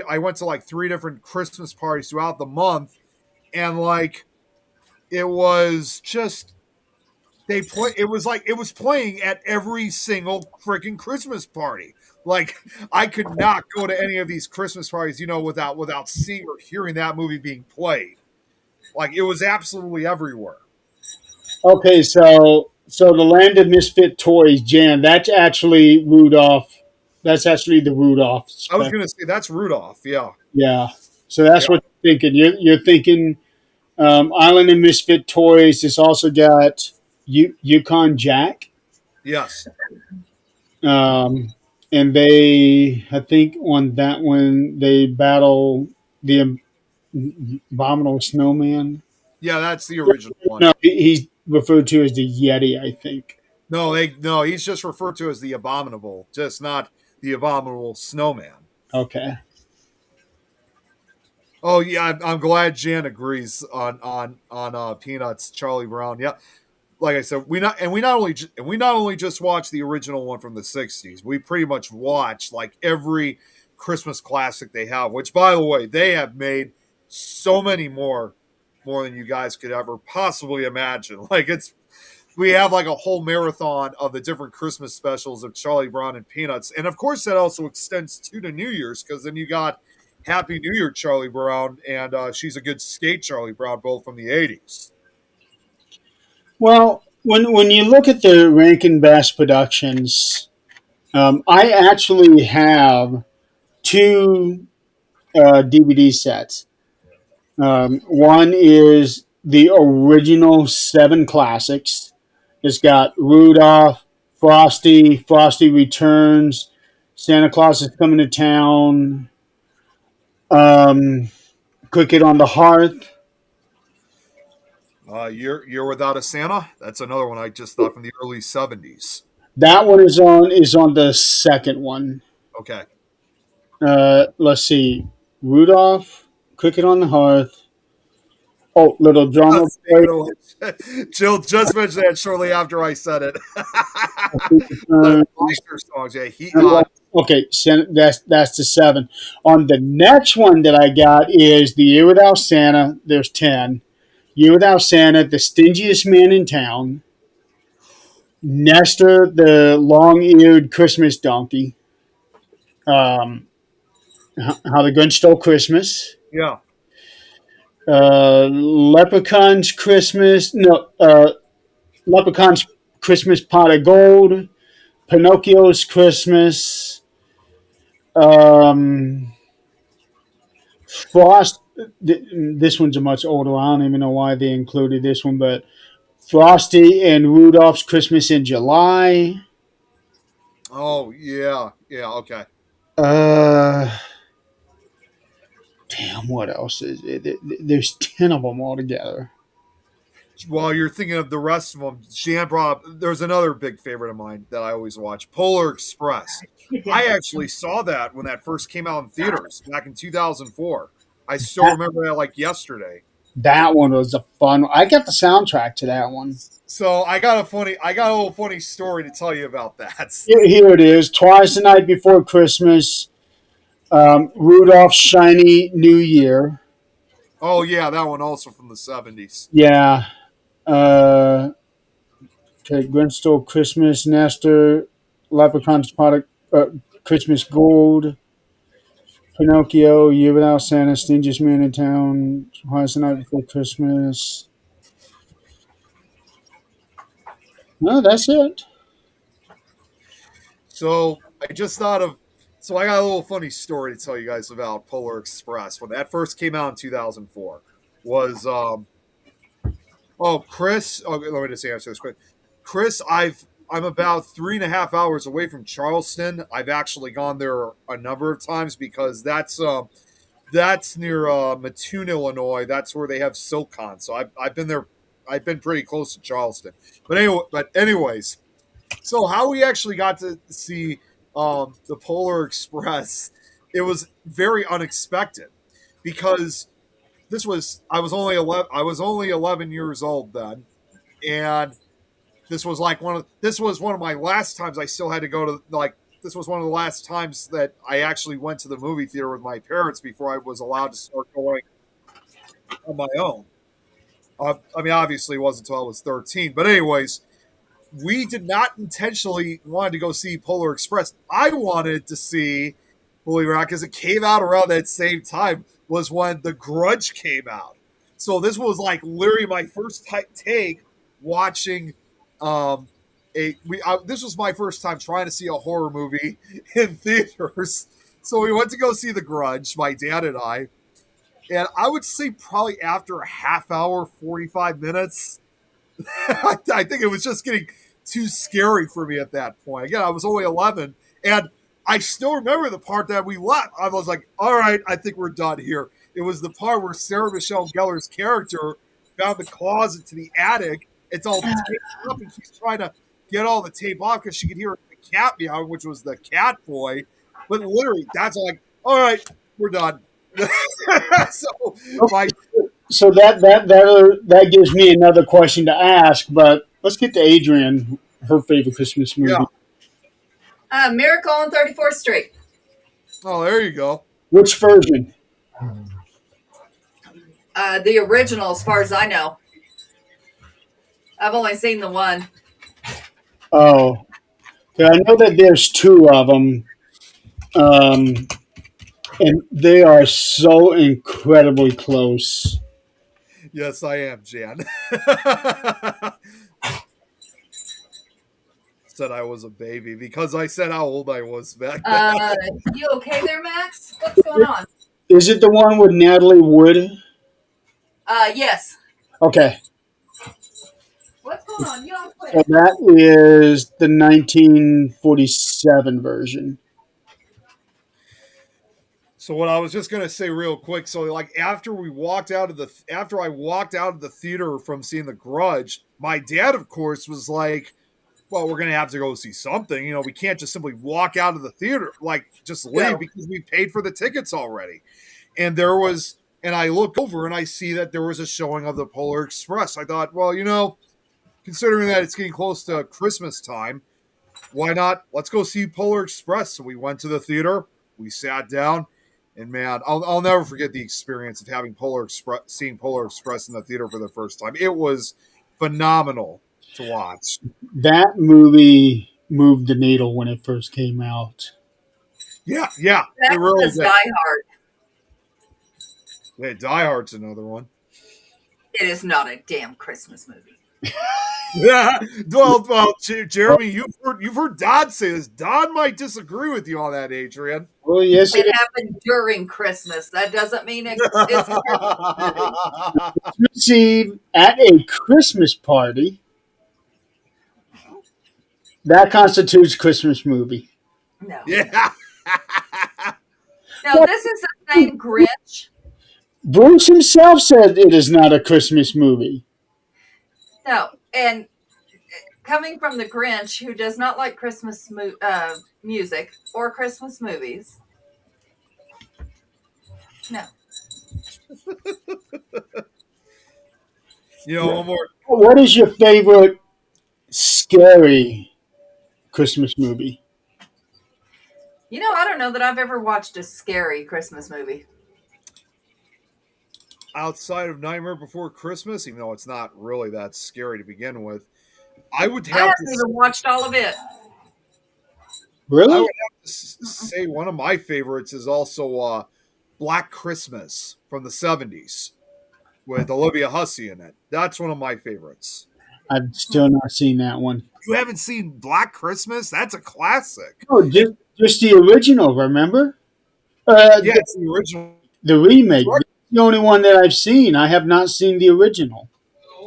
I went to three different Christmas parties throughout the month, and it was just it was playing at every single freaking Christmas party. Like, I could not go to any of these Christmas parties, without seeing or hearing that movie being played. Like, it was absolutely everywhere. Okay, so the Land of Misfit Toys, Jan, that's actually Rudolph. That's actually the Rudolph. I was going to say that's Rudolph. Yeah. Yeah. So that's what you're thinking. You're thinking Island of Misfit Toys. It's also got Yukon Jack. Yes. And I think on that one, they battle the Abominable Snowman. Yeah, that's the original one. No, he's referred to as the Yeti, I think. No, he's just referred to as the Abominable, just not the Abominable Snowman. Okay. Oh yeah, I'm glad Jan agrees on Peanuts, Charlie Brown. Yeah, like I said, we not only just watched the original one from the '60s. We pretty much watched like every Christmas classic they have. Which, by the way, they have made so many more than you guys could ever possibly imagine. Like we have like a whole marathon of the different Christmas specials of Charlie Brown and Peanuts, and of course that also extends to the New Year's because then you got Happy New Year, Charlie Brown, and She's a Good Skate, Charlie Brown, both from the '80s. Well, when you look at the Rankin Bass Productions, I actually have two DVD sets. One is the original seven classics. It's got Rudolph, Frosty, Frosty Returns, Santa Claus is Coming to Town, um, Cricket on the Hearth. You're Without a Santa. That's another one I just thought from the early '70s. That one is on the second one. Okay. Let's see, Rudolph, Cricket on the Hearth. Oh, Little Drummer Boy. Jill just mentioned that shortly after I said it. Uh, The Meister songs, yeah. okay, that's the seven. On the next one that I got is The Year Without Santa. There's 10. Year Without Santa, The Stingiest Man in Town. Nestor, the long-eared Christmas donkey. How the Grinch Stole Christmas. Yeah. Leprechaun's Christmas. No, Leprechaun's Christmas Pot of Gold. Pinocchio's Christmas. Frost. This one's a much older. I don't even know why they included this one, but Frosty and Rudolph's Christmas in July. Oh yeah. Yeah. Okay. Uh, Damn, what else is it? There's 10 of them altogether. While you're thinking of the rest of them, Jan brought up, there's another big favorite of mine that I always watch, Polar Express. I actually saw that when that first came out in theaters back in 2004. I still remember that like yesterday. That one was a fun one. I got the soundtrack to that one. So I got a little funny story to tell you about that. Here it is. Twice the Night Before Christmas. Rudolph's Shiny New Year. Oh yeah, that one also from the '70s. Yeah. Okay, Grinch Stole Christmas, Nestor, Leprechaun's Product, Christmas Gold, Pinocchio, Year Without Santa, Stingiest Man in Town, Twice the Night Before Christmas. No, that's it. So I just thought of, so I got a little funny story to tell you guys about Polar Express. When that first came out in 2004, was Chris. Oh, let me just answer this quick. Chris, I'm about 3.5 hours away from Charleston. I've actually gone there a number of times because that's near Mattoon, Illinois. That's where they have SilkCon. So I've been there. I've been pretty close to Charleston. Anyways, so how we actually got to see the Polar Express, it was very unexpected because I was only 11 years old then, and this was one of my last times I still had to go to, like, this was one of the last times that I actually went to the movie theater with my parents before I was allowed to start going on my own. I mean, obviously it wasn't until I was 13, but anyways, we did not intentionally want to go see Polar Express. I wanted to see, believe it or not, because it came out around that same time, was when The Grudge came out. So this was like literally my first take watching this was my first time trying to see a horror movie in theaters. So we went to go see The Grudge, my dad and I. And I would say probably after a half hour, 45 minutes, I think it was just getting too scary for me at that point. Again, I was only 11, and I still remember the part that we left. I was like, all right, I think we're done here. It was the part where Sarah Michelle Gellar's character found the closet to the attic, it's all taped up, and she's trying to get all the tape off because she could hear the cat meow, which was the cat boy. But literally, that's like, all right, we're done. So my So that gives me another question to ask. But let's get to Adrian, her favorite Christmas movie. Yeah. Miracle on 34th Street. Oh, there you go. Which version? The original, as far as I know. I've only seen the one. Oh, yeah, I know that there's two of them, and they are so incredibly close. Yes, I am, Jan. Said I was a baby because I said how old I was back then. You okay there, Max? What's going on? Is it the one with Natalie Wood? Yes. Okay, What's going on? You don't so quit. that is the 1947 version. So what I was just gonna say real quick, so like after I walked out of the theater from seeing The Grudge, my dad, of course, was like, well, we're gonna have to go see something. You know, we can't just simply walk out of the theater, like just leave Yeah. because we paid for the tickets already. And I look over and I see that there was a showing of the Polar Express. I thought, well, considering that it's getting close to Christmas time, why not? Let's go see Polar Express. So we went to the theater, we sat down, and man, I'll never forget the experience of seeing Polar Express in the theater for the first time. It was phenomenal to watch. That movie moved the needle when it first came out. Yeah, That it really was did. Die Hard. Yeah, Die Hard's another one. It is not a damn Christmas movie. Yeah, well, Jeremy, you've heard Don say this. Don might disagree with you on that, Adrian. Well, yes, It happened during Christmas. That doesn't mean it's a Christmas movie. received at a Christmas party. That constitutes Christmas movie. No. Yeah. No, this is the same Grinch. Bruce himself said it is not a Christmas movie. No, and coming from the Grinch, who does not like Christmas music or Christmas movies. No. One more. What is your favorite scary Christmas movie? I don't know that I've ever watched a scary Christmas movie. Outside of Nightmare Before Christmas, even though it's not really that scary to begin with, I would I have haven't to even watched all of it. Really? say one of my favorites is also Black Christmas from the 70s with Olivia Hussey in it. That's one of my favorites. I've still not seen that one. You haven't seen Black Christmas? That's a classic. Oh, just the original, remember? Yeah, it's the original. The remake. That's the only one that I've seen. I have not seen the original.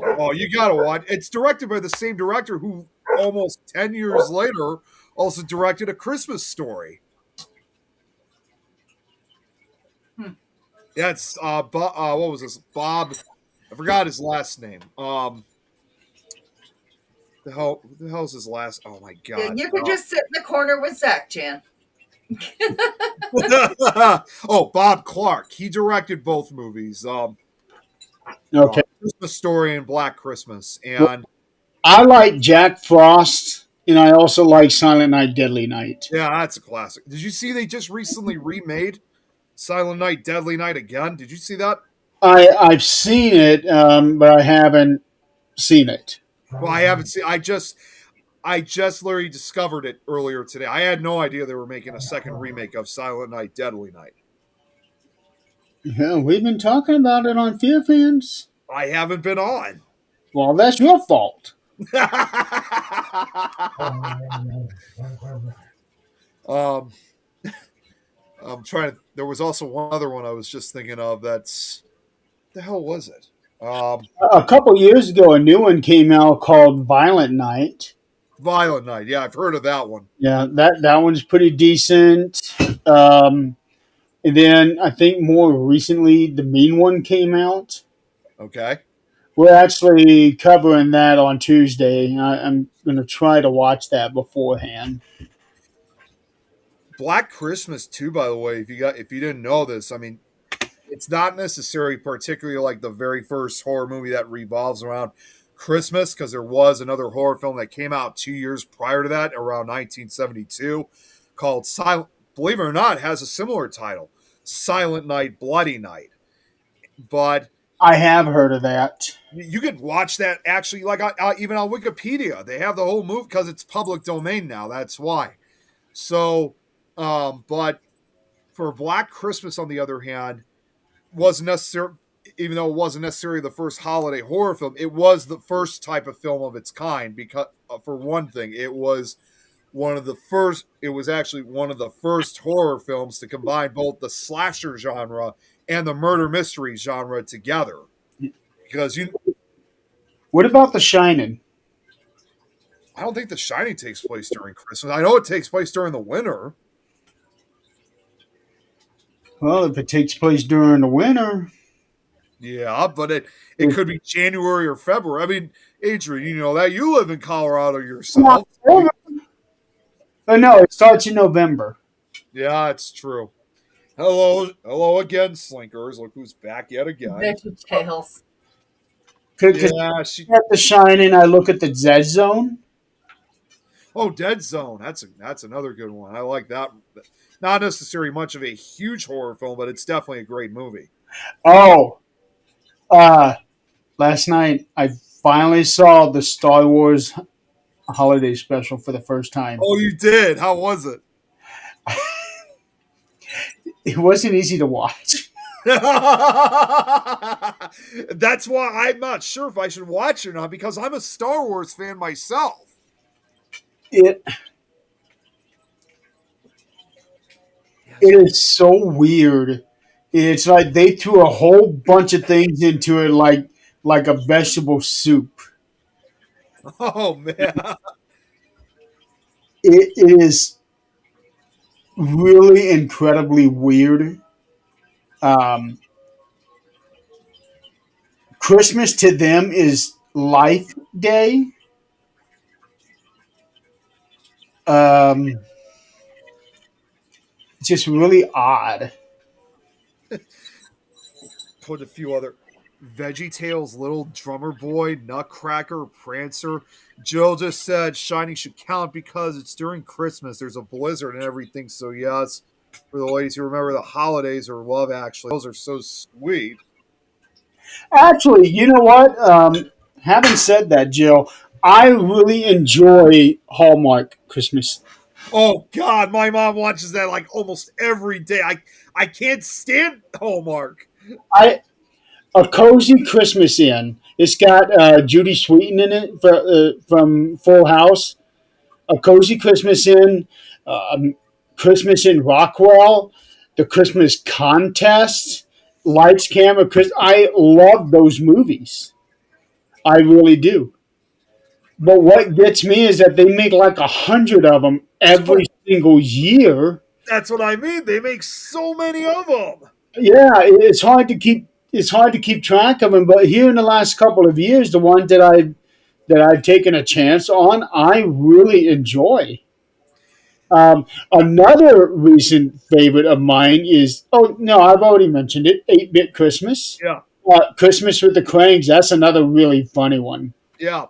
Oh, you gotta watch. It's directed by the same director who almost 10 years later also directed A Christmas Story. Yeah, it's what was this? Bob. I forgot his last name. Who the hell's his last? Oh my god! You could just sit in the corner with Zach, Jan. Oh, Bob Clark. He directed both movies. Okay. Christmas Story and Black Christmas. And I like Jack Frost, and I also like Silent Night, Deadly Night. yeah, that's a classic. Did you see they just recently remade Silent Night, Deadly Night again? Did you see that? I've seen it, but I haven't seen it. Well, I haven't seen. I just literally discovered it earlier today. I had no idea they were making a second remake of Silent Night, Deadly Night. Yeah, we've been talking about it on Fear Fans. I haven't been on. Well, that's your fault. I'm trying to. There was also one other one I was just thinking of. That's the hell was it? A couple years ago, a new one came out called Violent Night. Violent Night. Yeah, I've heard of that one. Yeah, that one's pretty decent. And then I think more recently, the Mean One came out, Okay. we're actually covering that on Tuesday. I'm going to try to watch that beforehand. Black Christmas too, by the way, if you didn't know this, I mean, it's not necessarily particularly like the very first horror movie that revolves around Christmas, because there was another horror film that came out 2 years prior to that, around 1972, called Silent. Believe it or not, it has a similar title, Silent Night, Bloody Night. But I have heard of that. you could watch that actually, like even on Wikipedia, they have the whole movie because it's public domain now. That's why. So, but for Black Christmas, on the other hand, wasn't necessary. Even though it wasn't necessarily the first holiday horror film, it was the first type of film of its kind. Because, for one thing, it was one of the first. It was actually one of the first horror films to combine both the slasher genre and the murder mystery genre together. Because What about The Shining? I don't think The Shining takes place during Christmas. I know it takes place during the winter. Well, if it takes place during the winter, Yeah, but it could be January or February. I mean, Adrian, you know that. You live in Colorado yourself. oh no, it starts in November. Yeah, it's true. Hello again, Slinkers. Look who's back yet again. Veggie Tales. Because Yeah, at The Shining, I look at the Dead Zone. Dead Zone. That's another good one. I like that. Not necessarily much of a huge horror film, but it's definitely a great movie. Oh, last night I finally saw the Star Wars holiday special for the first time. Oh, you did? How was it? It wasn't easy to watch. That's why I'm not sure if I should watch it or not, because I'm a Star Wars fan myself. It is so weird. It's like they threw a whole bunch of things into it, like a vegetable soup. Oh man. It is really incredibly weird. Christmas to them is Life Day. It's just really odd. Put a few other Veggie Tales, Little Drummer Boy, Nutcracker, Prancer. Jill just said Shining should count because it's during Christmas. There's a blizzard and everything. So yes, for the ladies who remember the holidays or Love Actually, those are so sweet. Actually, you know what? Having said that, Jill, I really enjoy Hallmark Christmas. Oh God, my mom watches that like almost every day. I can't stand Hallmark. A Cozy Christmas Inn. It's got Judy Sweeten in it from Full House. A Cozy Christmas Inn, Christmas in Rockwell, the Christmas Contest, Lights, Camera, Chris. I love those movies. I really do. But what gets me is that they make like 100 of them every single year. That's what I mean. They make so many of them. Yeah, it's hard to keep. It's hard to keep track of them. But here in the last couple of years, the ones that I've taken a chance on, I really enjoy. Another recent favorite of mine is, oh no, I've already mentioned it, 8-Bit Christmas. Yeah. Christmas with the Cranks. That's another really funny one. Yeah.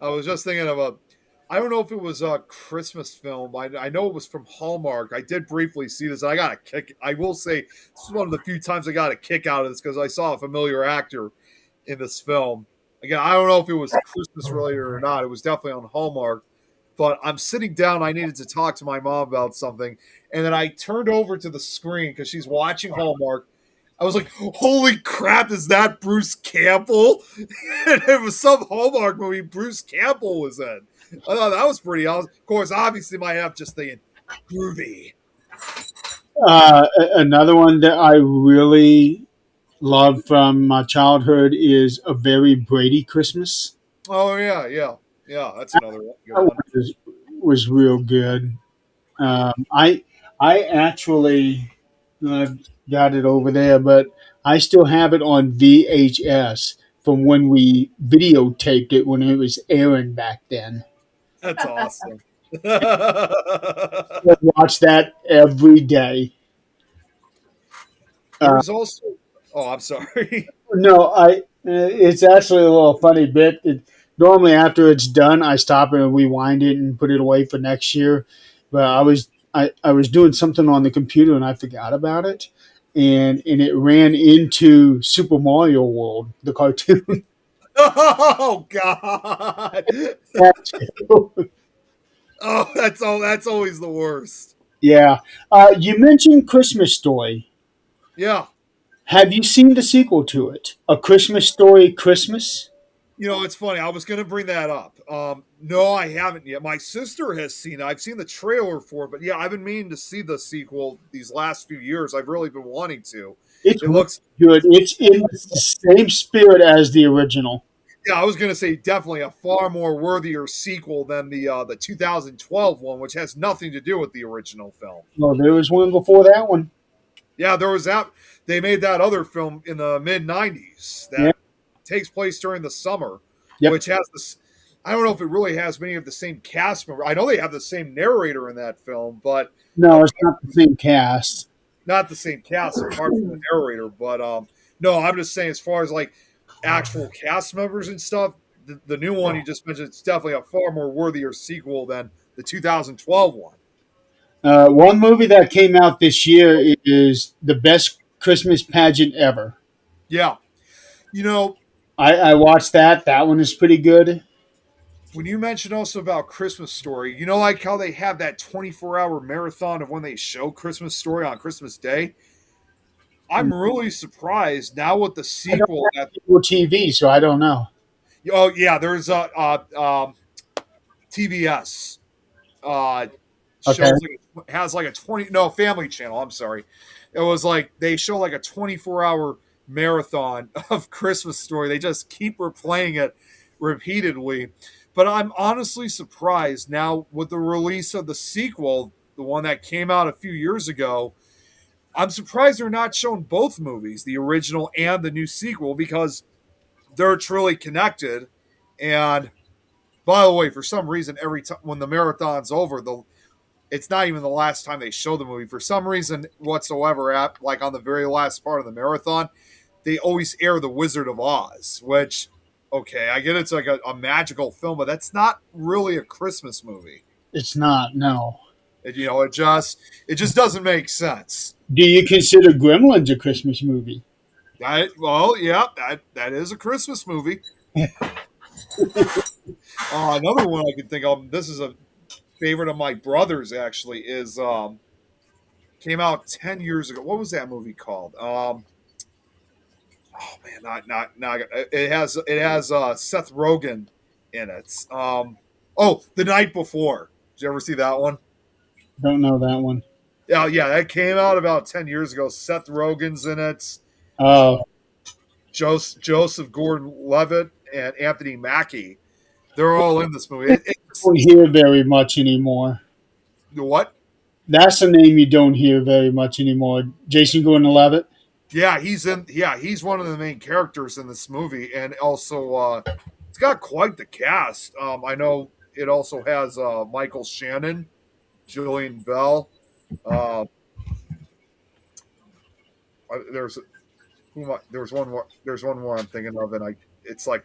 I was just thinking of I don't know if it was a Christmas film. I know it was from Hallmark. I did briefly see this. I got a kick. I will say this is one of the few times I got a kick out of this because I saw a familiar actor in this film. Again, I don't know if it was Christmas related or not. It was definitely on Hallmark. But I'm sitting down. I needed to talk to my mom about something. And then I turned over to the screen because she's watching Hallmark. I was like, holy crap, is that Bruce Campbell? And it was some Hallmark movie Bruce Campbell was in. I thought that was pretty awesome. Of course, obviously, my app just thinking, groovy. Another one that I really love from my childhood is A Very Brady Christmas. Oh, yeah. That's another one. Good That one. was real good. I actually got it over there, but I still have it on VHS. from when we videotaped it when it was airing back then. That's awesome. I watch that every day. There's also. Oh, I'm sorry. No, it's actually a little funny bit. Normally, after it's done, I stop and rewind it and put it away for next year. But I was doing something on the computer and I forgot about it, and it ran into Super Mario World, the cartoon. Oh God. Oh, that's always the worst. Yeah. You mentioned Christmas Story. Yeah. Have you seen the sequel to it? A Christmas Story Christmas? You know, it's funny. I was going to bring that up. No, I haven't yet. My sister has seen it. I've seen the trailer for it, but yeah, I've been meaning to see the sequel these last few years. I've really been wanting to. It It looks good. It's in the same spirit as the original. Yeah, I was going to say definitely a far more worthier sequel than the 2012 one, which has nothing to do with the original film. Well, there was one before that one. Yeah, there was that. They made that other film in the mid '90s that Yeah. takes place during the summer, Yep. which has this. I don't know if it really has many of the same cast members. I know they have the same narrator in that film, but No, it's not the same cast. not the same cast apart from the narrator. But no, I'm just saying as far as like actual cast members and stuff, the new one you just mentioned, it's definitely a far more worthier sequel than the 2012 one. One movie that came out this year is the best Christmas pageant ever. Yeah, you know, I watched that. That one is pretty good. when you mentioned also about Christmas Story, you know, like how they have that 24-hour marathon of when they show Christmas Story on Christmas Day. I'm really surprised now with the I don't sequel. have cable TV, so I don't know. Oh yeah, there's a TBS shows Okay. has like a 20 no Family Channel. I'm sorry, it was like they show like a 24-hour marathon of Christmas Story. They just keep replaying it repeatedly. But I'm honestly surprised now with the release of the sequel, the one that came out a few years ago. I'm surprised they're not showing both movies, the original and the new sequel, because they're truly connected. And by the way, for some reason, every time when the marathon's over, it's not even the last time they show the movie. For some reason whatsoever, like on the very last part of the marathon, they always air The Wizard of Oz, which, okay, I get it's like a magical film, but that's not really a Christmas movie. It's not. No. It just doesn't make sense. Do you consider Gremlins a Christmas movie? Well, yeah, that is a Christmas movie. Another one I can think of. This is a favorite of my brother's. Actually, is came out 10 years ago. What was that movie called? Oh man, not. It has Seth Rogen in it. The Night Before. Did you ever see that one? Don't know that one. Yeah, that came out about 10 years ago. Seth Rogen's in it. Oh, Joseph Gordon-Levitt and Anthony Mackie. They're all in this movie. I don't hear very much anymore. What? That's a name you don't hear very much anymore. Jason Gordon-Levitt. Yeah, he's one of the main characters in this movie, and also it's got quite the cast. I know it also has Michael Shannon, Jillian Bell. There's one more I'm thinking of, and it's like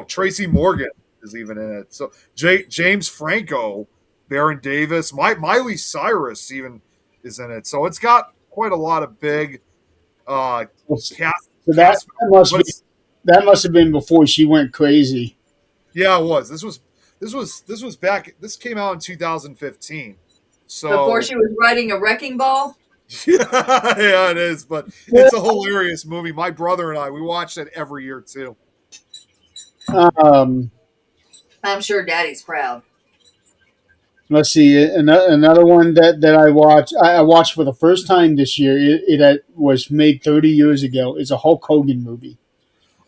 Tracy Morgan is even in it. So James Franco, Baron Davis, Miley Cyrus even is in it. So it's got quite a lot of big cast. So that must have been before she went crazy. Yeah, it was. This was back. This came out in 2015. So Before she was riding a wrecking ball. yeah, it is. But it's a hilarious movie. My brother and I, we watched it every year too. Um, I'm sure Daddy's proud. let's see. Another one that I watched. I watched for the first time this year. It was made 30 years ago. It's a Hulk Hogan movie.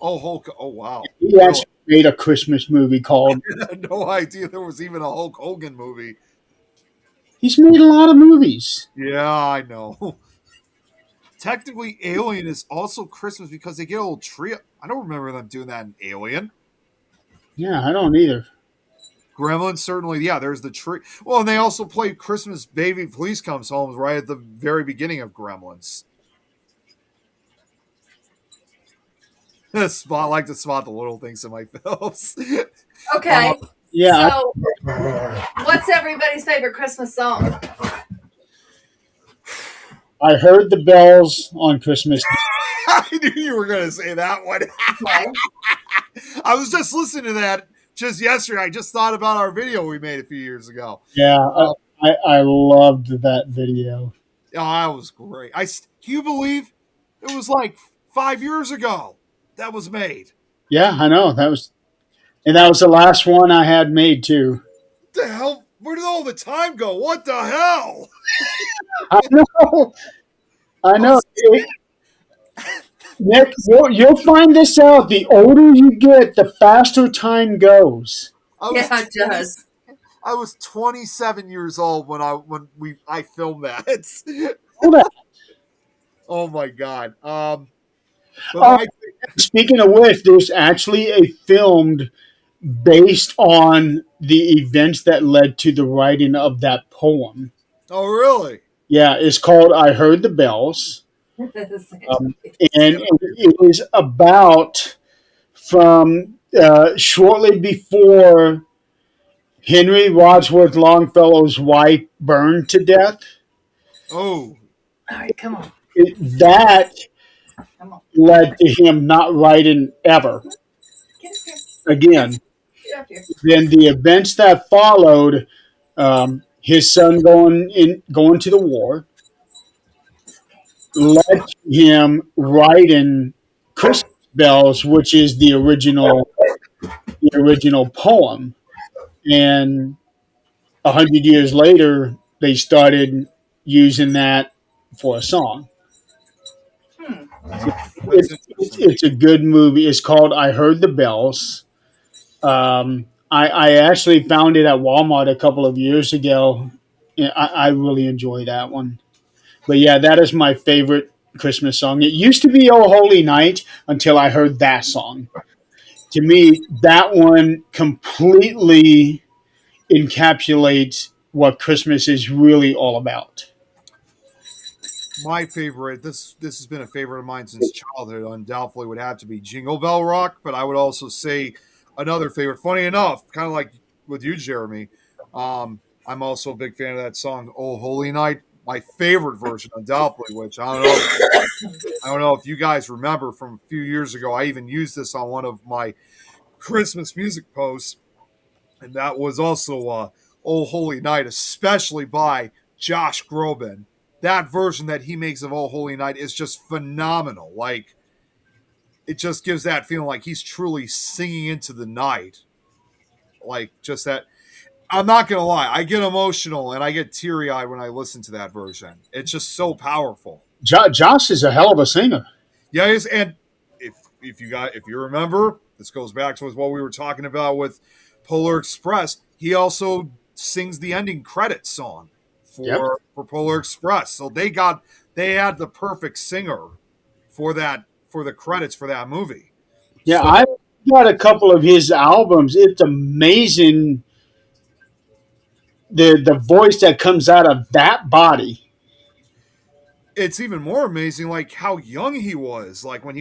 Oh, Hulk! Oh, wow! He actually made a Christmas movie called. I had no idea there was even a Hulk Hogan movie. He's made a lot of movies. Yeah, I know. technically Alien is also Christmas because they get a little tree. I don't remember them doing that in Alien. Yeah, I don't either. Gremlins, certainly, yeah, there's the tree. Well, and they also play Christmas Baby Please Comes Home right at the very beginning of Gremlins. I like to spot the little things in my films. Okay. Yeah, So, what's everybody's favorite Christmas song? I heard the bells on Christmas. I knew you were going to say that one. Okay. I was just listening to that just yesterday. I just thought about our video we made a few years ago. Yeah, I loved that video. Oh, that was great. Can you believe it was like 5 years ago that was made? Yeah, I know. That was the last one I had made too. What the hell? Where did all the time go? What the hell? I know. I know. Nick, you'll find this out. The older you get, the faster time goes. Yeah, it does. I was 27 years old when I filmed that. Hold on. Oh my god. Speaking of which, there's actually a film based on the events that led to the writing of that poem. Oh really? Yeah, it's called "I Heard the Bells," and it is about from shortly before Henry Wadsworth Longfellow's wife burned to death. Oh. All right, come on. That Come on. led to him not writing ever Get up here. again. Get up here. Then the events that followed, his son going to the war, led to him writing Christmas Bells, which is the original poem. And 100 years later, they started using that for a song. It's a good movie. It's called "I Heard the Bells." I actually found it at Walmart a couple of years ago. I really enjoy that one. But yeah, that is my favorite Christmas song. It used to be "Oh Holy Night" until I heard that song. To me, that one completely encapsulates what Christmas is really all about. My favorite, this has been a favorite of mine since childhood, undoubtedly would have to be Jingle Bell Rock, but I would also say another favorite, funny enough, kind of like with you, Jeremy, I'm also a big fan of that song, "Oh Holy Night." My favorite version, undoubtedly, which I don't know if you guys remember from a few years ago, I even used this on one of my Christmas music posts, and that was also "Oh Holy Night," especially by Josh Groban. That version that he makes of "Oh Holy Night" is just phenomenal. Like, it just gives that feeling like he's truly singing into the night. Like, just that. I'm not going to lie. I get emotional and I get teary-eyed when I listen to that version. It's just so powerful. Josh is a hell of a singer. Yeah, he is. And if you remember, this goes back to what we were talking about with Polar Express. He also sings the ending credits song for Polar Express. So they had the perfect singer for the credits for that movie. Yeah, so, I've got a couple of his albums. It's amazing the voice that comes out of that body. It's even more amazing, like how young he was, like when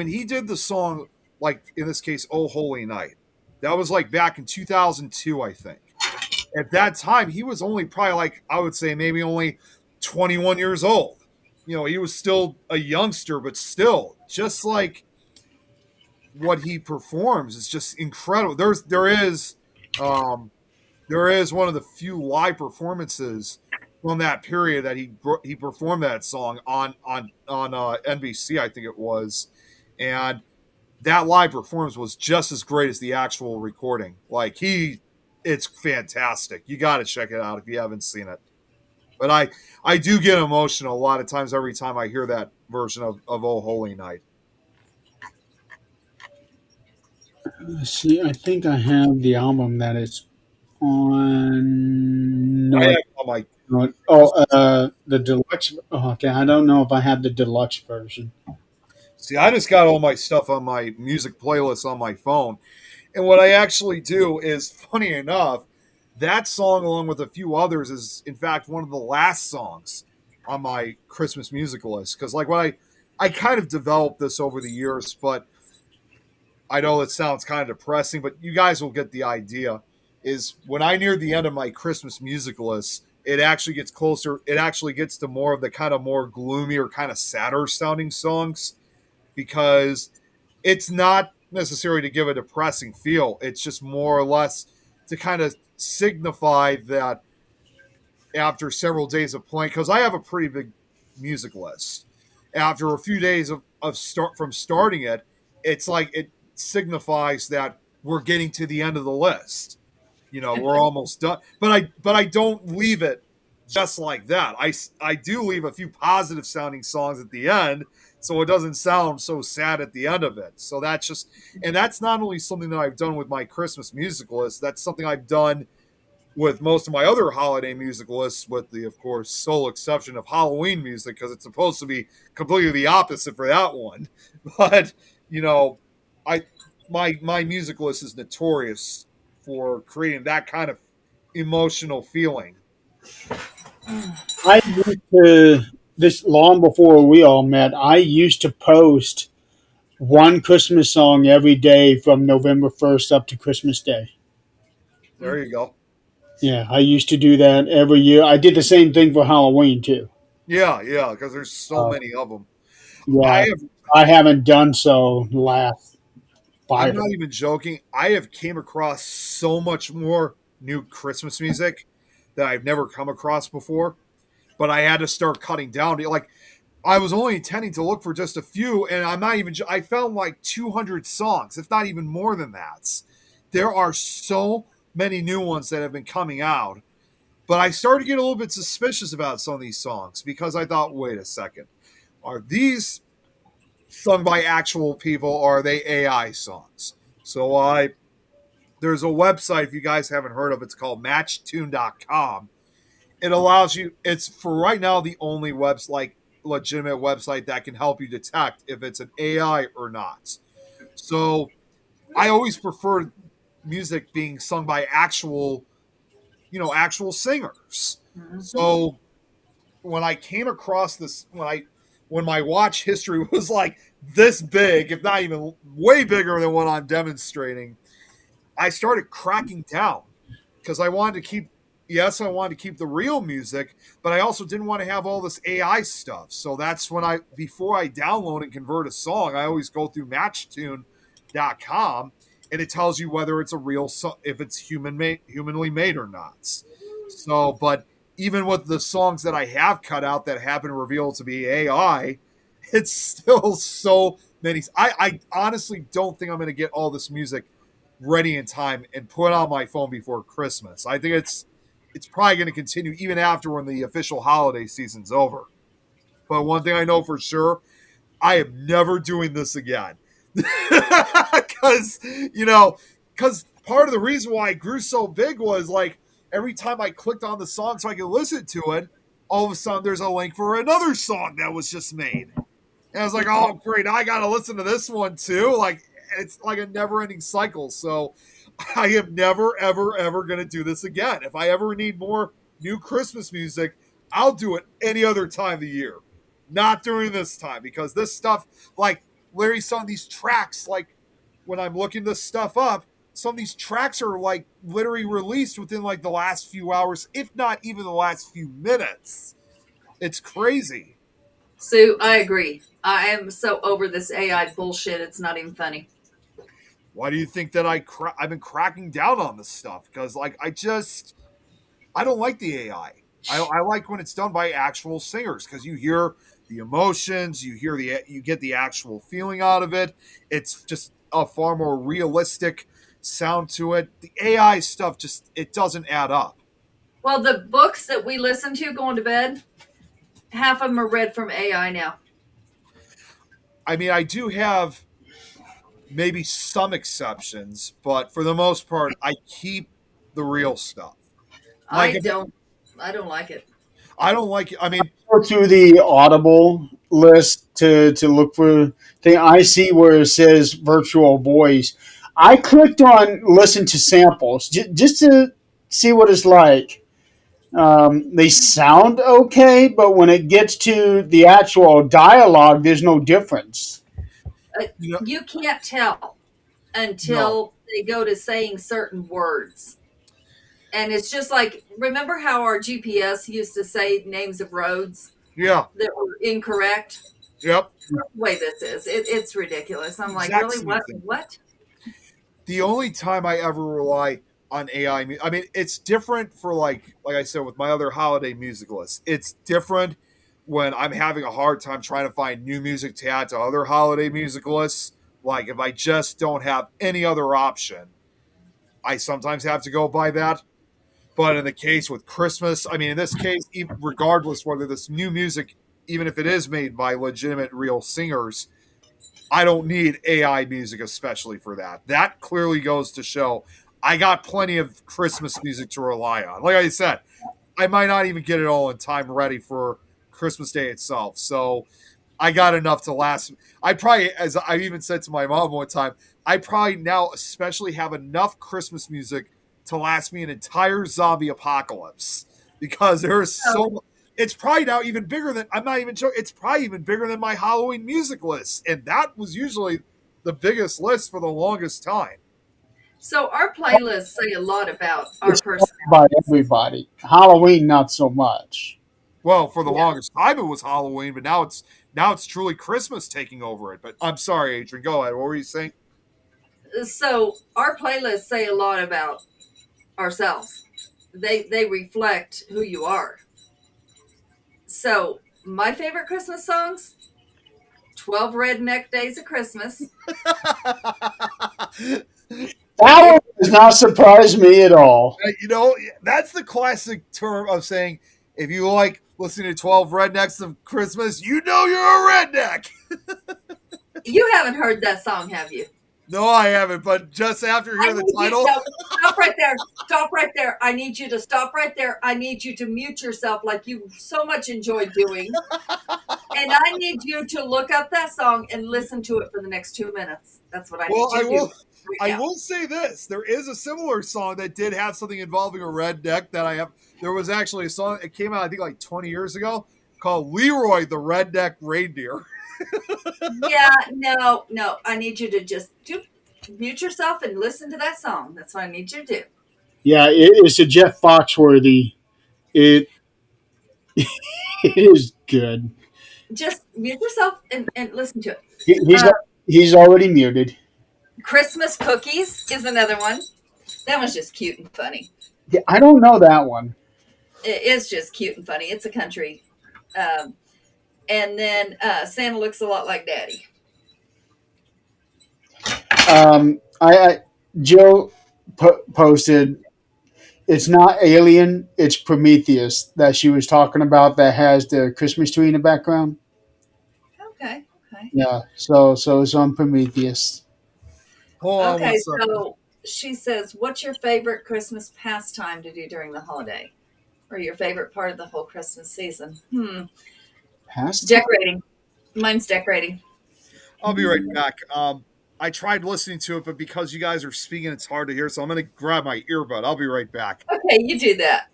he did the song, like in this case, "Oh Holy Night." That was like back in 2002, I think. At that time, he was only probably like, I would say maybe only 21 years old. You know, he was still a youngster, but still, just like what he performs is just incredible. There is one of the few live performances from that period that he performed that song on NBC, I think it was, and that live performance was just as great as the actual recording. Like it's fantastic. You got to check it out if you haven't seen it. But I do get emotional a lot of times every time I hear that version of "Oh Holy Night." See, I think I have the album that is on I North. have on my The deluxe. Oh, okay, I don't know if I have the deluxe version. see. I just got all my stuff on my music playlist on my phone, and what I actually do is, funny enough, that song along with a few others is in fact one of the last songs on my Christmas music list because like what I kind of developed this over the years, but I know it sounds kind of depressing, but you guys will get the idea. Is when I near the end of my Christmas music list, it actually gets closer. It actually gets to more of the kind of more gloomy or kind of sadder sounding songs because it's not necessarily to give a depressing feel. It's just more or less to kind of signify that after several days of playing, because I have a pretty big music list. After a few days of start from starting it, it's like it signifies that we're getting to the end of the list. We're almost done. But I don't leave it just like that. I do leave a few positive sounding songs at the end, so it doesn't sound so sad at the end of it. So that's not only something that I've done with my Christmas music list. That's something I've done with most of my other holiday music lists, with the, of course, sole exception of Halloween music, because it's supposed to be completely the opposite for that one. But I my music list is notorious for creating that kind of emotional feeling. I used to this long before we all met. I used to post one Christmas song every day from November 1st up to Christmas Day. There you go. Yeah, I used to do that every year. I did the same thing for Halloween too. Yeah, because there's so Uh, many of them. I yeah, have. I haven't done so the last I'm 5. not even joking. I have came across so much more new Christmas music that I've never come across before. But I had to start cutting down. Like I was only intending to look for just a few, and I'm not even. I found like 200 songs, if not even more than that. There are so many new ones that have been coming out, but I started to get a little bit suspicious about some of these songs because I thought, wait a second, are these sung by actual people or are they AI songs? So there's a website if you guys haven't heard of. It's called Matchtune.com. It allows you. It's for right now the only legitimate website that can help you detect if it's an AI or not. So I always prefer music being sung by actual singers. So when I came across this, when my watch history was like this big, if not even way bigger than what I'm demonstrating, I started cracking down because I wanted to keep. Yes, I wanted to keep the real music, but I also didn't want to have all this AI stuff. So that's when before I download and convert a song, I always go through Matchtune.com, and it tells you whether it's a real if it's humanly made or not. So, but even with the songs that I have cut out that have been revealed to be AI, it's still so many. I honestly don't think I'm going to get all this music ready in time and put on my phone before Christmas. I think it's probably going to continue even after when the official holiday season's over. But one thing I know for sure, I am never doing this again. Because, because part of the reason why it grew so big was like every time I clicked on the song so I could listen to it, all of a sudden there's a link for another song that was just made. And I was like, oh, great, I got to listen to this one too. Like, it's like a never ending cycle. So I am never, ever, ever going to do this again. If I ever need more new Christmas music, I'll do it any other time of the year. Not during this time, because this stuff, like Larry, some of these tracks, like when I'm looking this stuff up, some of these tracks are like literally released within like the last few hours, if not even the last few minutes. It's crazy. Sue, I agree. I am so over this AI bullshit. It's not even funny. Why do you think that I've been cracking down on this stuff? Because like I don't like the AI. I like when it's done by actual singers because you hear the emotions, you get the actual feeling out of it. It's just a far more realistic sound to it. The AI stuff it doesn't add up. Well, the books that we listen to going to bed, half of them are read from AI now. I mean, I do have maybe some exceptions, but for the most part, I keep the real stuff. I don't. I don't like it. I don't like it. I mean, Go through the Audible list to look for thing. I see where it says virtual voice. I clicked on listen to samples just to see what it's like. They sound okay, but when it gets to the actual dialogue, there's no difference. you know, You can't tell no, until they go to saying certain words. And it's just like, remember how our GPS used to say names of roads yeah, that were incorrect? yep, The way this is, it's ridiculous. I'm like, exact really? same What? thing. What? The only time I ever rely on AI, I mean, it's different for like I said with my other holiday music list. It's different when I'm having a hard time trying to find new music to add to other holiday music lists. Like if I just don't have any other option, I sometimes have to go by that. But in the case with Christmas, I mean, in this case, even regardless whether this new music, even if it is made by legitimate real singers, I don't need AI music especially for that. That clearly goes to show I got plenty of Christmas music to rely on. Like I said, I might not even get it all in time ready for Christmas Day itself. So I got enough to last. I probably, as I even said to my mom one time, I probably now especially have enough Christmas music to last me an entire zombie apocalypse because there's so. It's probably now even bigger than I'm not even sure. It's probably even bigger than my Halloween music list, and that was usually the biggest list for the longest time. So our playlists say a lot about our It's by personalities. everybody. Halloween, not so much. Well, for the Yeah. longest time it was Halloween, but now it's truly Christmas taking over it. But I'm sorry, Adrian. Go ahead. What were you saying? So our playlists say a lot about ourselves. They reflect who you are. So my favorite Christmas songs: 12 Redneck Days of Christmas. That It, one does not surprise me at all. You know, that's the classic term of saying if you like listening to 12 Rednecks of Christmas, you know you're a redneck. you haven't heard that song, have you? No, I haven't, but just after I hearing the need you. title, No, stop right there. Stop right there. I need you to stop right there. I need you to mute yourself like you so much enjoy doing. And I need you to look up that song and listen to it for the next 2 minutes. That's what I need well, you I to do will right I now. will say this. There is a similar song that did have something involving a redneck that I have. There was actually a song that came out, I think, like 20 years ago called Leroy the Redneck Reindeer. Yeah, no, no. I need you to just mute yourself and listen to that song. That's what I need you to do. Yeah, it's a Jeff Foxworthy. It it is good. Just mute yourself and listen to it. He, he's Uh, he's already muted. Christmas Cookies is another one. That one's just cute and funny. Yeah, I don't know that one. It is just cute and funny. It's a country. Um, and then Santa looks a lot like Daddy. I Jill posted. It's not Alien. It's Prometheus that she was talking about. That has the Christmas tree in the background. Okay, okay. Yeah. So it's on Prometheus. Hold on one Okay, second. so she says, what's your favorite Christmas pastime to do during the holiday? Or your favorite part of the whole Christmas season? Past. Decorating. Mine's decorating. I'll be right back. I tried listening to it, but because you guys are speaking, it's hard to hear. So I'm going to grab my earbud. I'll be right back. Okay, you do that.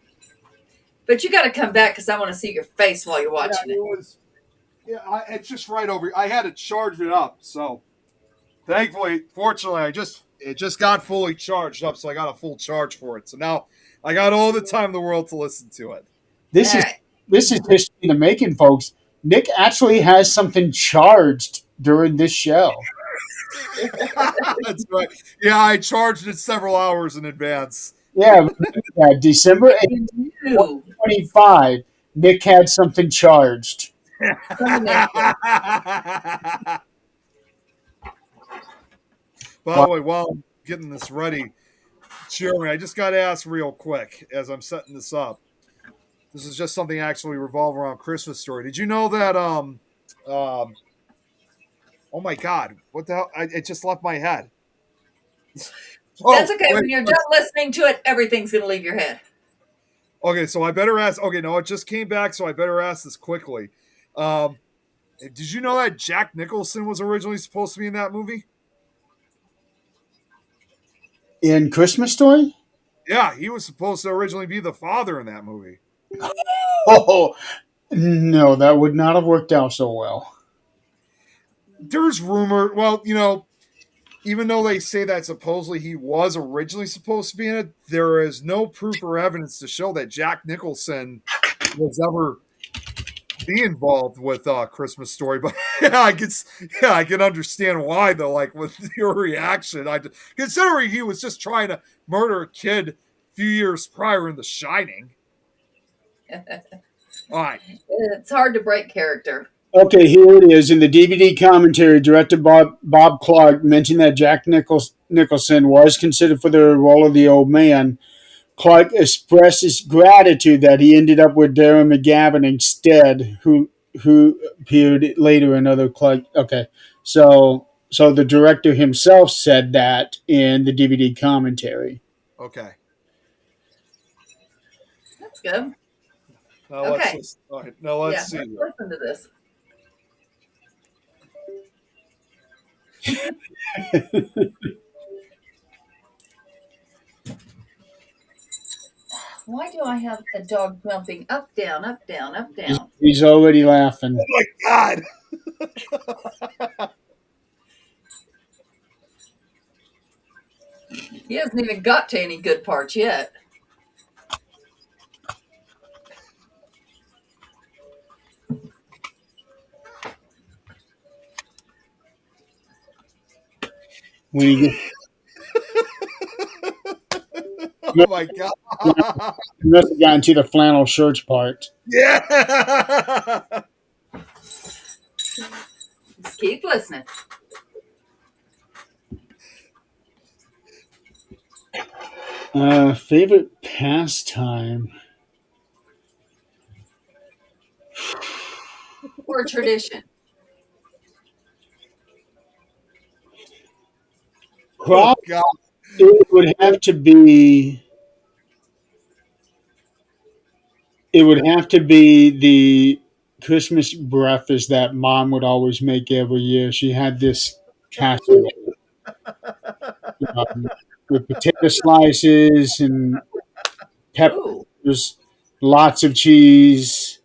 But you got to come back because I want to see your face while you're Yeah, watching it. was. Yeah, it's just right over. I had to charge it up, so fortunately, it just got fully charged up, so I got a full charge for it. So now I got all the time in the world to listen to it. This All is right. this is history in the making, folks. Nick actually has something charged during this show. That's right. Yeah, I charged it several hours in advance. Yeah, December You 8th, knew 2025, Nick had something charged. premonition. By the way, while I'm getting this ready, Jeremy, I just got to ask real quick as I'm setting this up. This is just something actually revolving around Christmas story. Did you know that oh my god, what the hell? It just left my head. That's okay. wait, When you're done listening to it, everything's going to leave your head. okay, so I better ask. Okay, no, it just came back, so I better ask this quickly. Did you know that Jack Nicholson was originally supposed to be in that movie? In Christmas Story? Yeah, he was supposed to originally be the father in that movie. Oh, no, that would not have worked out so well. There's rumor. Well, even though they say that supposedly he was originally supposed to be in it, there is no proof or evidence to show that Jack Nicholson was ever be involved with Christmas Story. But I can understand why though. Like with your reaction, considering he was just trying to murder a kid a few years prior in The Shining. All right. It's hard to break character. Okay, here it is. In the DVD commentary, director Bob Clark mentioned that Jack Nicholson was considered for the role of the old man. Clark expressed his gratitude that he ended up with Darren McGavin instead, who appeared later in other Clark. Okay, so the director himself said that in the DVD commentary. Okay. That's good. Now Okay. let's see. Let's listen to this. Why do I have a dog jumping up, down, up, down, up, down? He's already laughing. Oh my God. He hasn't even got to any good parts yet. When he gets, Oh my God. he must have gotten to the flannel shirts part. Yeah. Just keep listening. Favorite pastime? Or tradition. Probably Oh, God. it would have to be. It would have to be the Christmas breakfast that Mom would always make every year. She had this casserole um, with potato slices and Ooh. peppers, lots of cheese.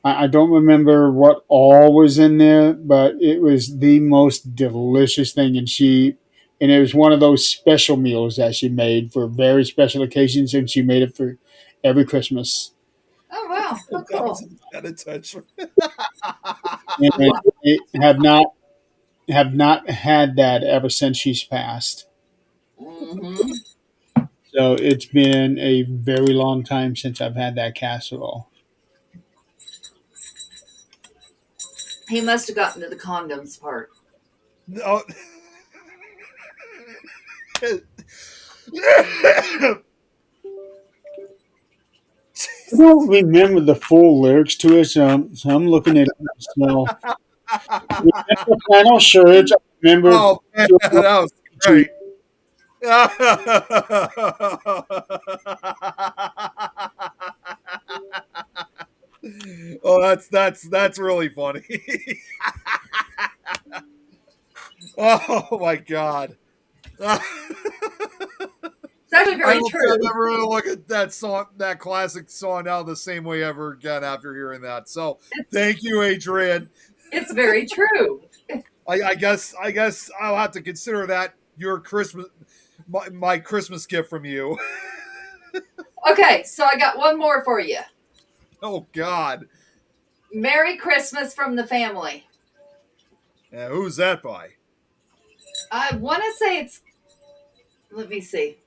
I don't remember what all was in there, but it was the most delicious thing. And it was one of those special meals that she made for very special occasions, and she made it for every Christmas. Oh, wow. Oh, That cool. was out of touch. And they have not had that ever since she's passed. Mm-hmm. So it's been a very long time since I've had that casserole. He must have gotten to the condoms part. No. I don't remember the full lyrics to it, so I'm looking at it now. Remember flannel shirts. I remember. Oh, man, that was great. Oh, that's really funny. Oh my God. It's actually I very don't think true. I'm ever gonna look at that song, that classic song now the same way ever again after hearing that. So thank you, Adrian. It's very true. I guess I'll have to consider that your Christmas my Christmas gift from you. Okay, so I got one more for you. Oh God. Merry Christmas from the Family. Yeah, who's that by? I want to say it's. Let me see.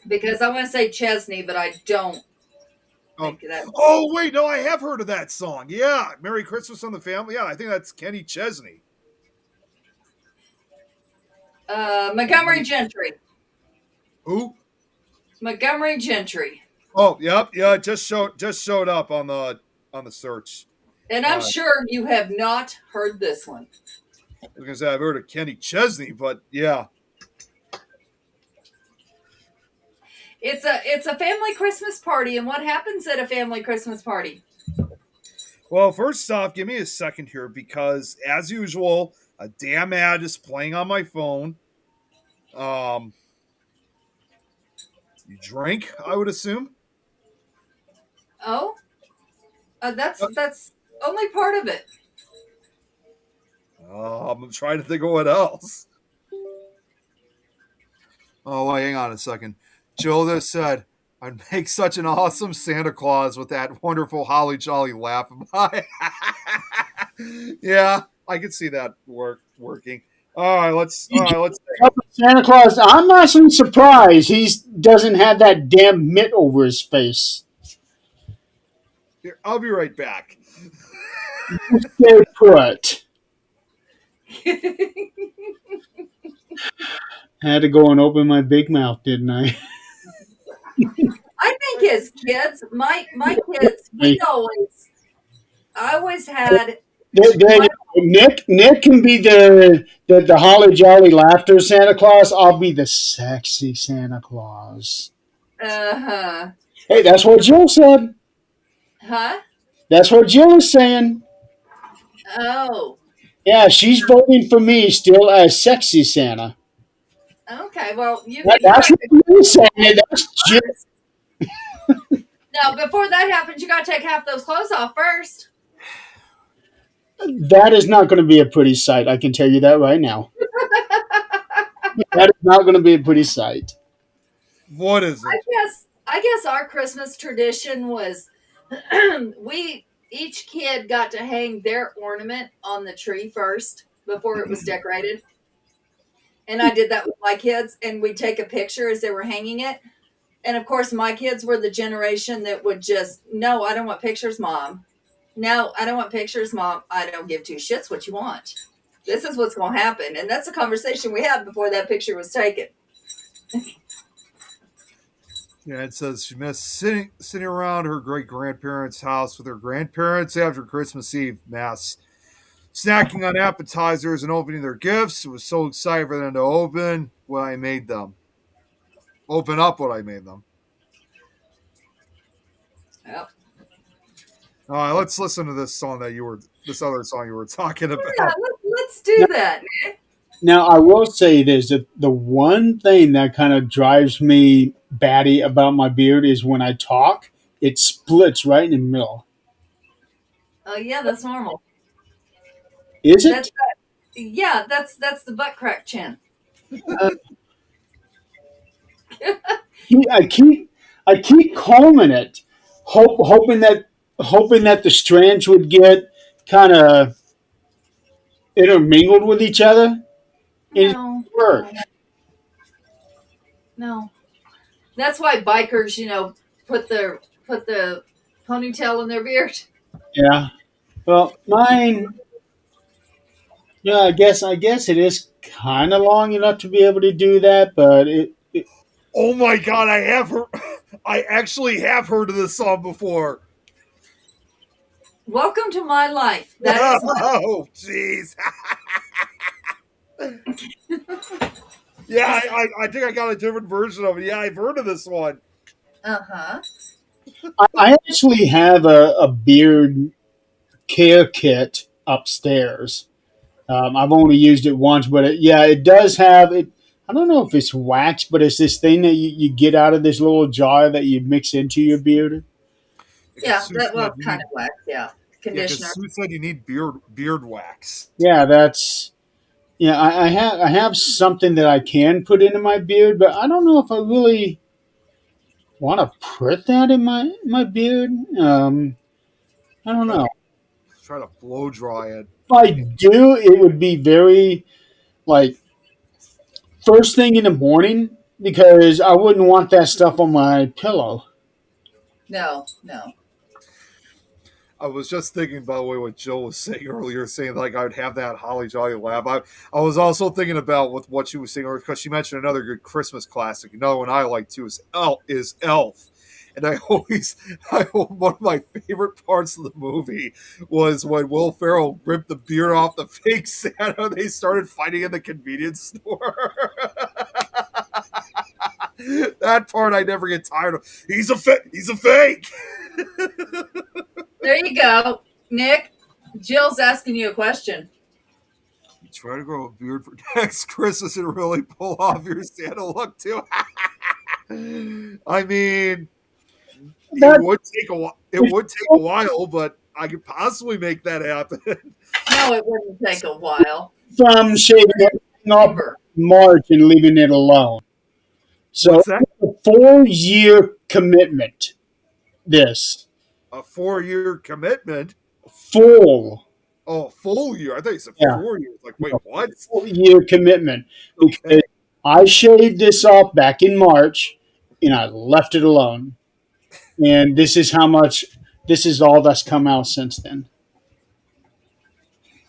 Because I want to say Chesney, but I don't think that. Oh wait, no, I have heard of that song. Yeah, Merry Christmas from the Family. Yeah, I think that's Kenny Chesney. Montgomery Gentry. Who? Montgomery Gentry. Oh, yep, yeah, it just showed up on the search. And I'm sure you have not heard this one. I was gonna say I've heard of Kenny Chesney, but yeah. It's a family Christmas party, and what happens at a family Christmas party? Well, first off, give me a second here because, as usual, a damn ad is playing on my phone. You drink, I would assume. Oh, that's only part of it. I'm trying to think of what else. Oh, wait, hang on a second. Jill just said, I'd make such an awesome Santa Claus with that wonderful holly jolly laugh of mine. Yeah, I could see that working. All right, let's. Santa Claus, I'm actually surprised he doesn't have that damn mitt over his face. Here, I'll be right back. Stay put. Had to go and open my big mouth, didn't I? I think as kids, my kids, I always had. Nick can be the holly jolly laughter Santa Claus. I'll be the sexy Santa Claus. Uh-huh. Hey, that's what Jill said. Huh? That's what Jill is saying. Oh. Yeah, she's voting for me still as sexy Santa. Okay, well, That's what you're saying. That's Jill. Now, before that happens, you got to take half those clothes off first. That is not going to be a pretty sight. I can tell you that right now. That is not going to be a pretty sight. What is it? I guess our Christmas tradition was each kid got to hang their ornament on the tree first before it was decorated. And I did that with my kids, and we'd take a picture as they were hanging it. And of course, my kids were the generation that would just, no, I don't want pictures, Mom. No, I don't want pictures, Mom. I don't give two shits what you want. This is what's going to happen. And that's a conversation we had before that picture was taken. Yeah, it says she missed sitting around her great-grandparents' house with her grandparents after Christmas Eve mass, snacking on appetizers and opening their gifts. It was so excited for them to open what I made them. Open up what I made them. Yep. All right, let's listen to this other song you were talking about. Yeah, let's do that. Now, I will say this, that the one thing that kind of drives me batty about my beard is when I talk, it splits right in the middle. Oh, yeah, that's normal. Is it? Yeah, that's the butt crack chin. I keep combing it, hoping that the strands would get kind of intermingled with each other. It worked. No. That's why bikers, put the ponytail in their beard. Yeah. Well, mine. Yeah, I guess it is kind of long enough to be able to do that, but Oh my God, I actually have heard of this song before. Welcome to my life. Oh, jeez. Yeah, I think I got a different version of it. Yeah, I've heard of this one. Uh-huh. I actually have a beard care kit upstairs. I've only used it once, but it does have it. I don't know if it's wax, but it's this thing that you get out of this little jar that you mix into your beard. Yeah, kind of wax, yeah. Conditioner. Sue said you need beard wax. Yeah, I have something that I can put into my beard, but I don't know if I really want to put that in my beard. I don't know. Try to blow dry it. If I do, it would be very first thing in the morning, because I wouldn't want that stuff on my pillow. No. I was just thinking, by the way, what Jill was saying earlier, saying like I would have that holly jolly laugh. I was also thinking about with what she was saying earlier, because she mentioned another good Christmas classic. Another one I like too is Elf. And one of my favorite parts of the movie was when Will Ferrell ripped the beard off the fake Santa. They started fighting in the convenience store. That part I never get tired of. He's a fake. There you go, Nick. Jill's asking you a question. Try to grow a beard for next Christmas and really pull off your Santa look too. I mean, That- it would take a while. It would take a while, but I could possibly make that happen. No, it wouldn't take a while. From shaving everything off Remember, March and leaving it alone. So What's that? it's a 4-year commitment. This A 4-year commitment. full Oh, full year. I thought you said Yeah. 4 years. Like, wait, what? 4-year commitment. Okay. Because I shaved this off back in March, and I left it alone. And this is how much. This is all that's come out since then.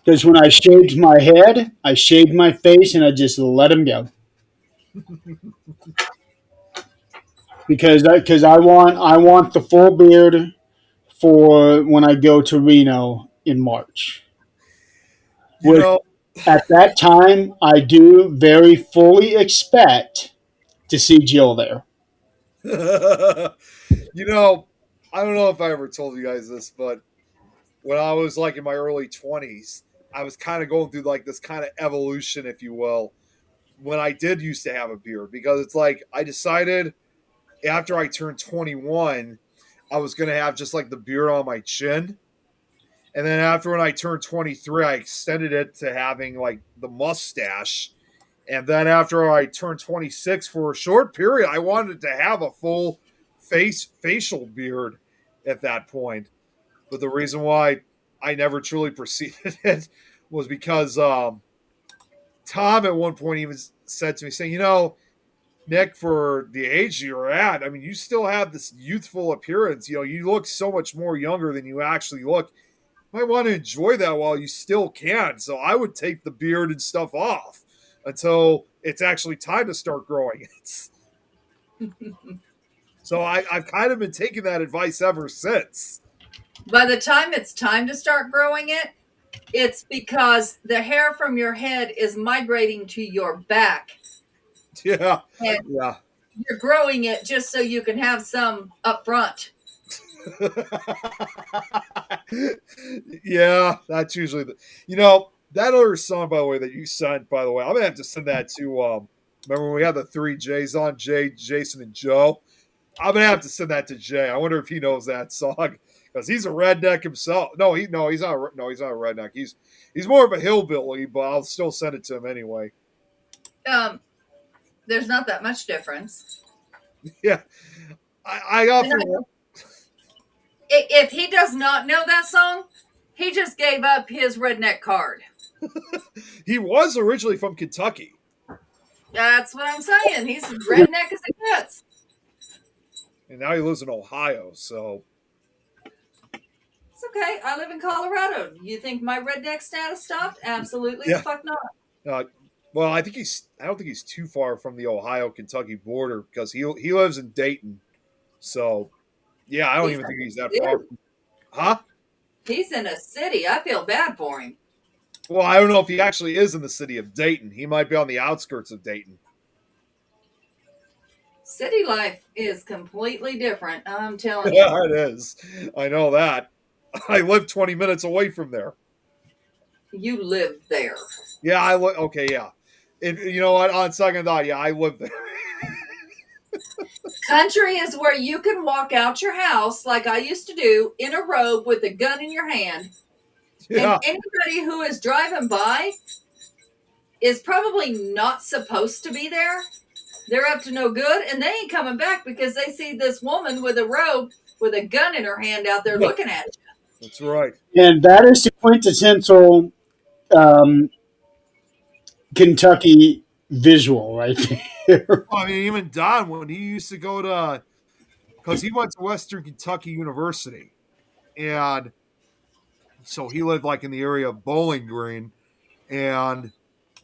Because when I shaved my head, I shaved my face, and I just let him go. Because I want the full beard for when I go to Reno in March. You Which, know, at that time, I do very fully expect to see Jill there. you know, I don't know if I ever told you guys this, but when I was like in my early 20s, I was kind of going through like this kind of evolution, if you will, when I did used to have a beard, because it's like I decided after I turned 21, I was going to have just like the beard on my chin. And then after when I turned 23, I extended it to having like the mustache. And then after I turned 26, for a short period, I wanted to have a full facial beard at that point. But the reason why I never truly proceeded it was because Tom at one point even said to me, saying, Nick, for the age you're at, I mean, you still have this youthful appearance. You look so much more younger than you actually look. You might want to enjoy that while you still can. So I would take the beard and stuff off until it's actually time to start growing it. So I've kind of been taking that advice ever since. by the time it's time to start growing it, it's because the hair from your head is migrating to your back. Yeah. And Yeah. you're growing it just so you can have some up front. Yeah, that's usually that other song, by the way, that you sent, by the way, I'm gonna have to send that to remember when we had the 3 J's on, Jay, Jason, and Joe. I'm gonna have to send that to Jay. I wonder if he knows that song, because he's a redneck himself. He's not a redneck. He's more of a hillbilly, but I'll still send it to him anyway. There's not that much difference. Yeah. I often If he does not know that song, he just gave up his redneck card. he was originally from Kentucky. That's what I'm saying. He's as redneck as it gets. And now he lives in Ohio, so It's okay. I live in Colorado. You think my redneck status stopped? Absolutely Yeah. the fuck not. well, I don't think he's too far from the Ohio-Kentucky border, because he lives in Dayton. So, yeah, I don't He's even think he's that in- far. Huh? He's in a city. I feel bad for him. Well, I don't know if he actually is in the city of Dayton. He might be on the outskirts of Dayton. City life is completely different. I'm telling you. Yeah, it is. I know that. I live 20 minutes away from there. You live there. Yeah, okay, yeah. You know what? On second thought, yeah, I live there. Country is where you can walk out your house like I used to do in a robe with a gun in your hand. Yeah. And anybody who is driving by is probably not supposed to be there. They're up to no good, and they ain't coming back because they see this woman with a robe with a gun in her hand out there looking at you. That's right. And that is the quintessential Kentucky visual right there. I mean, even Don, when he used to go to, because he went to Western Kentucky University, and so he lived like in the area of Bowling Green, and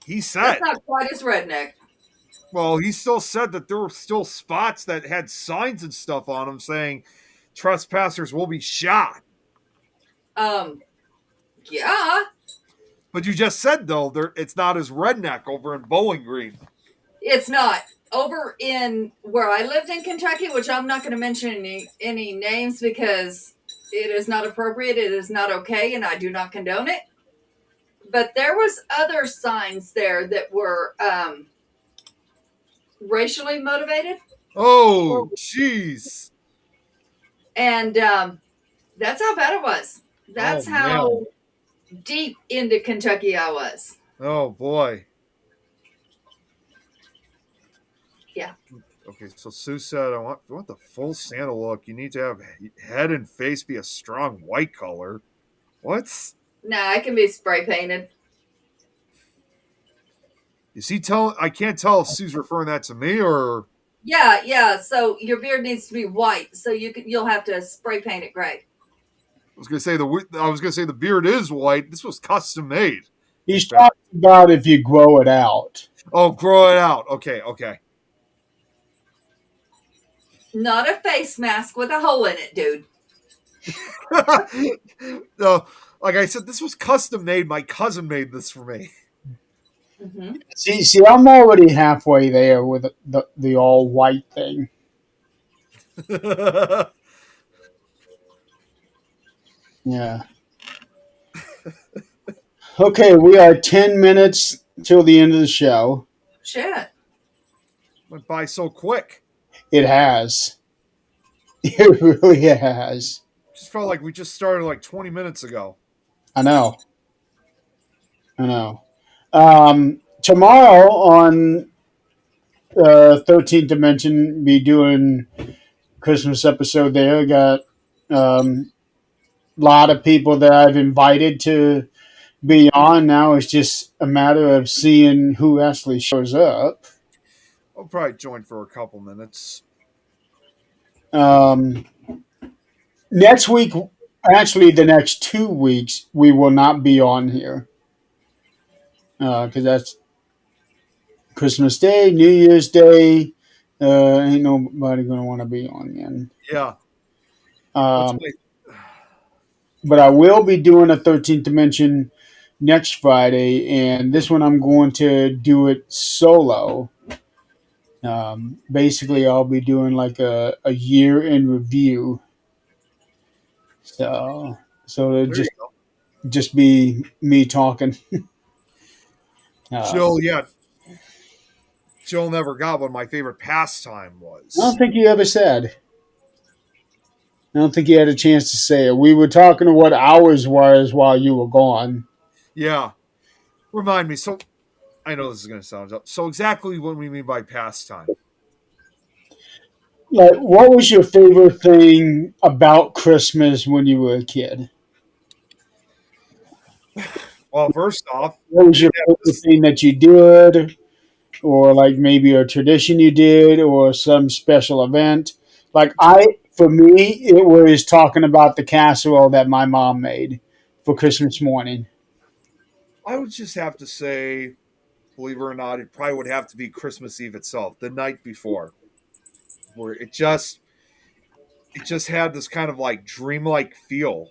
he said, That's not quite as redneck. well, he still said that there were still spots that had signs and stuff on them saying trespassers will be shot. Yeah, But you just said, though, it's not as redneck over in Bowling Green. it's not. over in where I lived in Kentucky, which I'm not going to mention any names because it is not appropriate, it is not okay, and I do not condone it. But there was other signs there that were racially motivated, Oh, jeez. and that's how bad it was. That's Oh, how man. deep into Kentucky I was. Oh, boy. Yeah. Okay, so Sue said, if you want the full Santa look, you need to have head and face be a strong white color. What? Nah, it can be spray painted. Is he telling? I can't tell if Sue's referring that to me or. Yeah. So your beard needs to be white, so you'll have to spray paint it gray. I was gonna say the beard is white. This was custom made. He's talking about if you grow it out. Oh, grow it out. Okay. Not a face mask with a hole in it, dude. No, like I said, this was custom made. My cousin made this for me. Mm-hmm. See, I'm already halfway there with the all white thing. Yeah. Okay, we are 10 minutes till the end of the show. Shit. Went by so quick. It has. It really has. Just felt like we just started like 20 minutes ago. I know. Tomorrow on 13th Dimension, be doing Christmas episode there. Got a lot of people that I've invited to be on. Now it's just a matter of seeing who actually shows up. I'll probably join for a couple minutes. Next week, actually the next 2 weeks, we will not be on here. Because that's Christmas Day, New Year's Day. Ain't nobody going to want to be on then. Yeah. But I will be doing a 13th Dimension next Friday, and this one I'm going to do it solo. Basically, I'll be doing like a year in review. So it'll just be me talking. Jill never got what my favorite pastime was. I don't think you ever said. I don't think you had a chance to say it. We were talking to what ours was while you were gone. Yeah. Remind me. So, I know this is going to sound up. So, exactly what we mean by pastime. Like, what was your favorite thing about Christmas when you were a kid? Well, first off, what was your favorite thing that you did? Or like maybe a tradition you did or some special event? Like for me, it was talking about the casserole that my mom made for Christmas morning. I would just have to say, believe it or not, it probably would have to be Christmas Eve itself, the night before, where it just had this kind of like dreamlike feel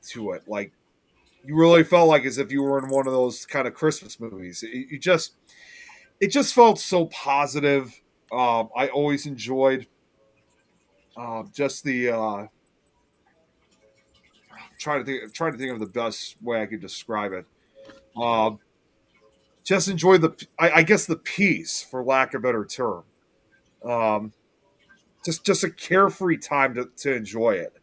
to it. Like you really felt like as if you were in one of those kind of Christmas movies. It just felt so positive. I always enjoyed just the trying to think of the best way I could describe it. Just enjoy I guess the peace, for lack of a better term. Just a carefree time to enjoy it.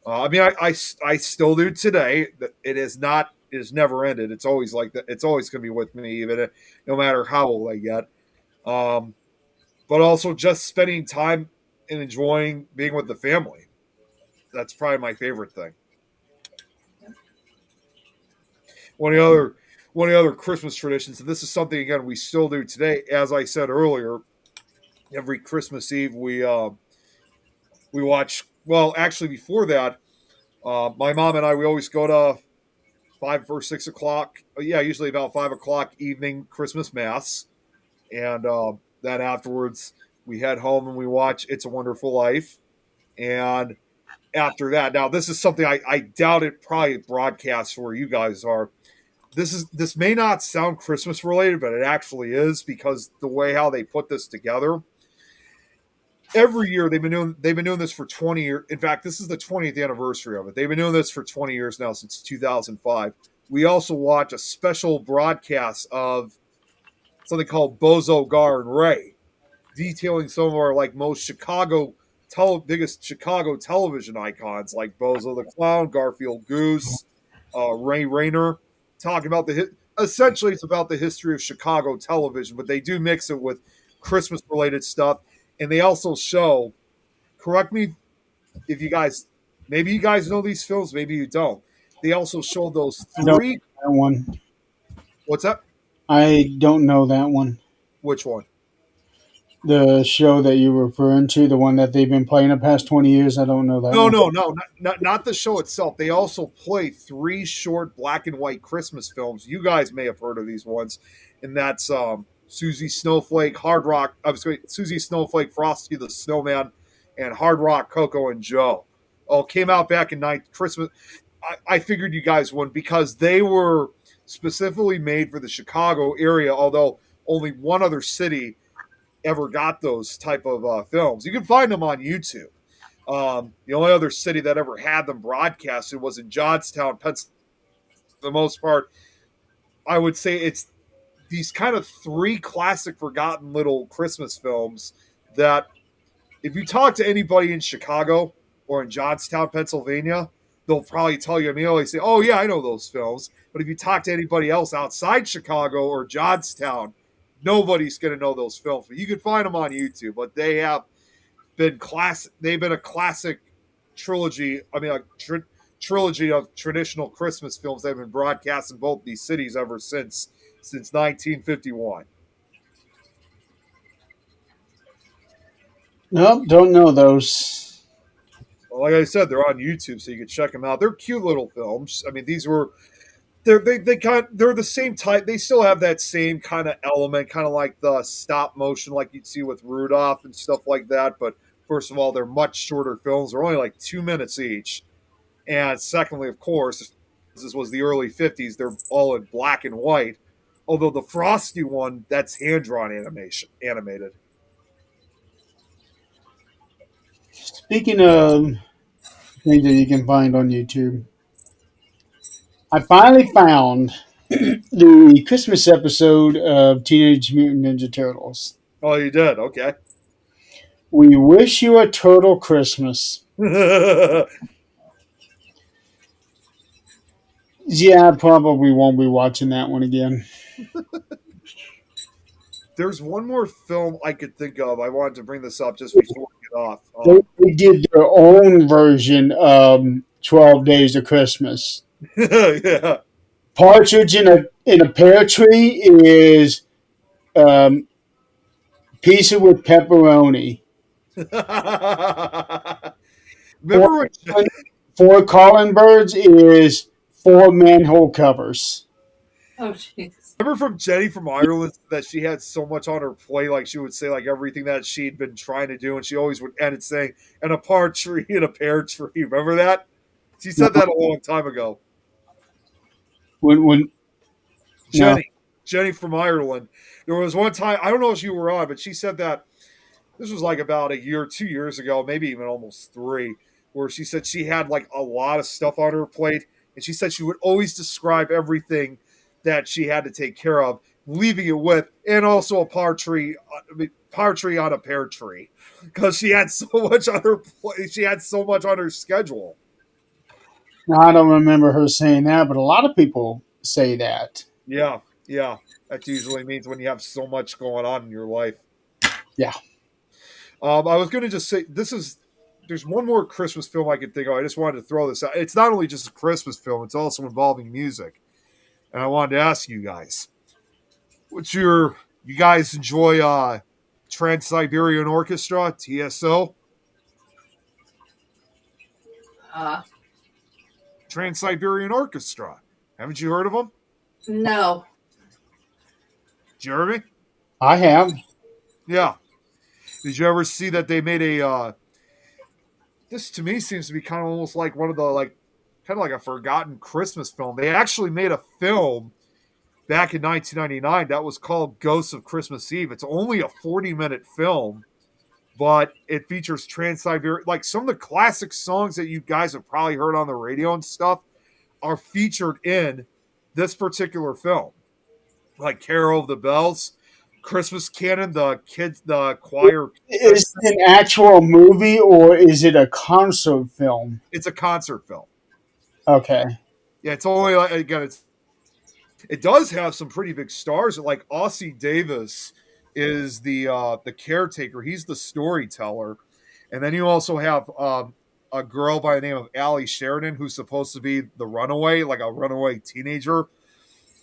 I mean, I still do today. It is never ended. It's always like that. It's always going to be with me, even no matter how old I get. But also just spending time and enjoying being with the family. That's probably my favorite thing. One of the other Christmas traditions, and this is something again we still do today. As I said earlier, every Christmas Eve we watch. Well, actually, before that, my mom and I we always go to 5 or 6 o'clock. Yeah, usually about 5 o'clock evening Christmas mass, and then afterwards we head home and we watch It's a Wonderful Life. And after that, now this is something I doubt it probably broadcasts where you guys are. this may not sound Christmas related, but it actually is because the way how they put this together. Every year they've been doing this for 20 years. In fact, this is the 20th anniversary of it. They've been doing this for 20 years now, since 2005. We also watch a special broadcast of something called Bozo, Gar, and Ray, detailing some of our like most biggest Chicago television icons like Bozo the Clown, Garfield Goose, Ray Rayner, talking about essentially it's about the history of Chicago television, but they do mix it with Christmas related stuff. And they also show, correct me if maybe you guys know these films, maybe you don't. They also show those three. That one. What's that? I don't know that one. Which one? The show that you're referring to, the one that they've been playing the past 20 years, I don't know that one. No, not the show itself. They also play 3 short black and white Christmas films. You guys may have heard of these ones, and that's Susie Snowflake, Susie Snowflake, Frosty the Snowman, and Hard Rock Coco and Joe. All came out back in Christmas. I figured you guys wouldn't because they were specifically made for the Chicago area, although only one other city ever got those type of films. You can find them on YouTube. The only other city that ever had them broadcasted was in Johnstown, Pennsylvania. For the most part, I would say it's these kind of 3 classic forgotten little Christmas films that if you talk to anybody in Chicago or in Johnstown, Pennsylvania, they'll probably tell you immediately, say, oh yeah, I know those films. But if you talk to anybody else outside Chicago or Johnstown, nobody's going to know those films. But you can find them on YouTube, but they have been they've been a classic trilogy. I mean, trilogy of traditional Christmas films that have been broadcast in both these cities ever since 1951. Nope, don't know those. Well, like I said, they're on YouTube, so you can check them out. They're cute little films. I mean, they're the same type. They still have that same kind of element, kind of like the stop motion, like you'd see with Rudolph and stuff like that. But first of all, they're much shorter films. They're only like 2 minutes each. And secondly, of course, this was the early 50s. They're all in black and white. Although the Frosty one, that's hand-drawn animated. Speaking of things that you can find on YouTube, I finally found the Christmas episode of Teenage Mutant Ninja Turtles. Oh, you did? Okay. We wish you a turtle Christmas. Yeah, I probably won't be watching that one again. There's one more film I could think of. I wanted to bring this up just before we get off. They did their own version of 12 Days of Christmas. Yeah. Partridge in a Pear Tree is pizza with pepperoni. Remember when Four calling birds is 4 manhole covers. Oh, jeez. Remember from Jenny from Ireland that she had so much on her plate, like she would say like everything that she'd been trying to do, and she always would end it saying, and a par tree and a pear tree. Remember that? She said that a long time ago. When Jenny from Ireland. There was one time, I don't know if you were on, but she said that this was like about 2 years ago, maybe even almost 3, where she said she had like a lot of stuff on her plate, and she said she would always describe everything that she had to take care of, leaving it with, and also a par tree on a pear tree, because she had so much on her plate. She had so much on her schedule. I don't remember her saying that, but a lot of people say that. Yeah. That usually means when you have so much going on in your life. Yeah. I was going to just say, there's one more Christmas film I could think of. I just wanted to throw this out. It's not only just a Christmas film, it's also involving music. And I wanted to ask you guys, you guys enjoy Trans-Siberian Orchestra, TSO? Trans-Siberian Orchestra. Haven't you heard of them? No. Jeremy? I have. Yeah. Did you ever see that they made this to me seems to be kind of almost like one of the kind of like a forgotten Christmas film. They actually made a film back in 1999 that was called Ghosts of Christmas Eve. It's only a 40-minute film, but it features Trans-Siberian. Like some of the classic songs that you guys have probably heard on the radio and stuff are featured in this particular film, like Carol of the Bells, Christmas Canon, the choir. Is it an actual movie or is it a concert film? It's a concert film. Okay. Yeah, it's only again, it does have some pretty big stars. Like Ossie Davis is the caretaker. He's the storyteller, and then you also have a girl by the name of Allie Sheridan who's supposed to be the runaway, like a runaway teenager.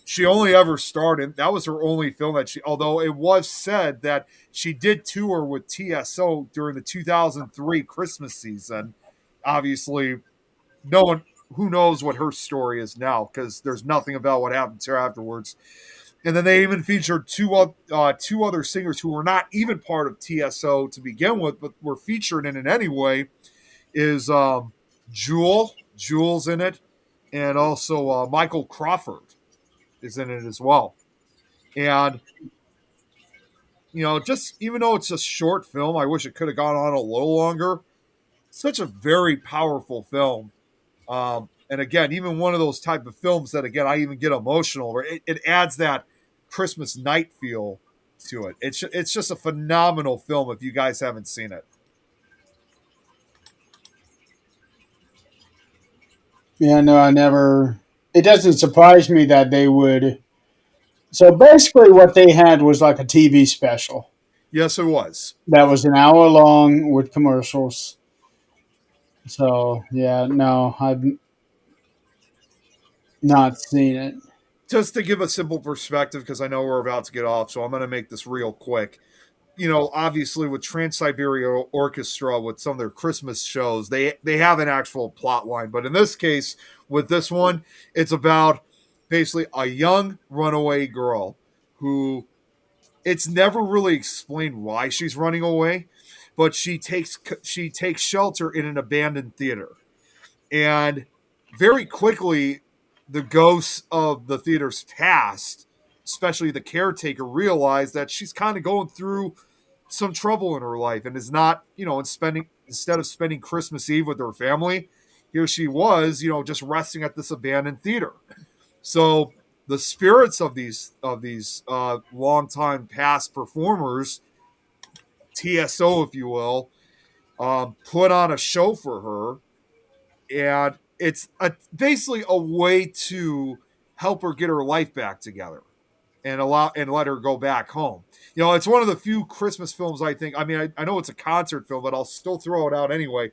She only ever starred in, that was her only film that she, although it was said that she did tour with TSO during the 2003 Christmas season. Obviously, no one, who knows what her story is now, because there's nothing about what happened to her afterwards. And then they even featured two other singers who were not even part of TSO to begin with, but were featured in it anyway. Is Jules in it, and also Michael Crawford is in it as well. And just even though it's a short film, I wish it could have gone on a little longer. Such a very powerful film. And again, even one of those type of films that, again, I even get emotional over. It adds that Christmas night feel to it. It's just a phenomenal film if you guys haven't seen it. Yeah, no, I never. It doesn't surprise me that they would. So basically, what they had was like a TV special. Yes, it was. That was an hour long with commercials. So, yeah, no, I've not seen it. Just to give a simple perspective, because I know we're about to get off, so I'm going to make this real quick. Obviously with Trans-Siberian Orchestra, with some of their Christmas shows, they have an actual plot line. But in this case, with this one, it's about basically a young runaway girl who, it's never really explained why she's running away, but she takes shelter in an abandoned theater. And very quickly, the ghosts of the theater's past, especially the caretaker, realize that she's kind of going through some trouble in her life and is not, instead of spending Christmas Eve with her family, here she was, just resting at this abandoned theater. So the spirits of these longtime past performers, TSO, if you will, put on a show for her, and it's basically a way to help her get her life back together and let her go back home. It's one of the few Christmas films, I think. I mean, I know it's a concert film, but I'll still throw it out anyway.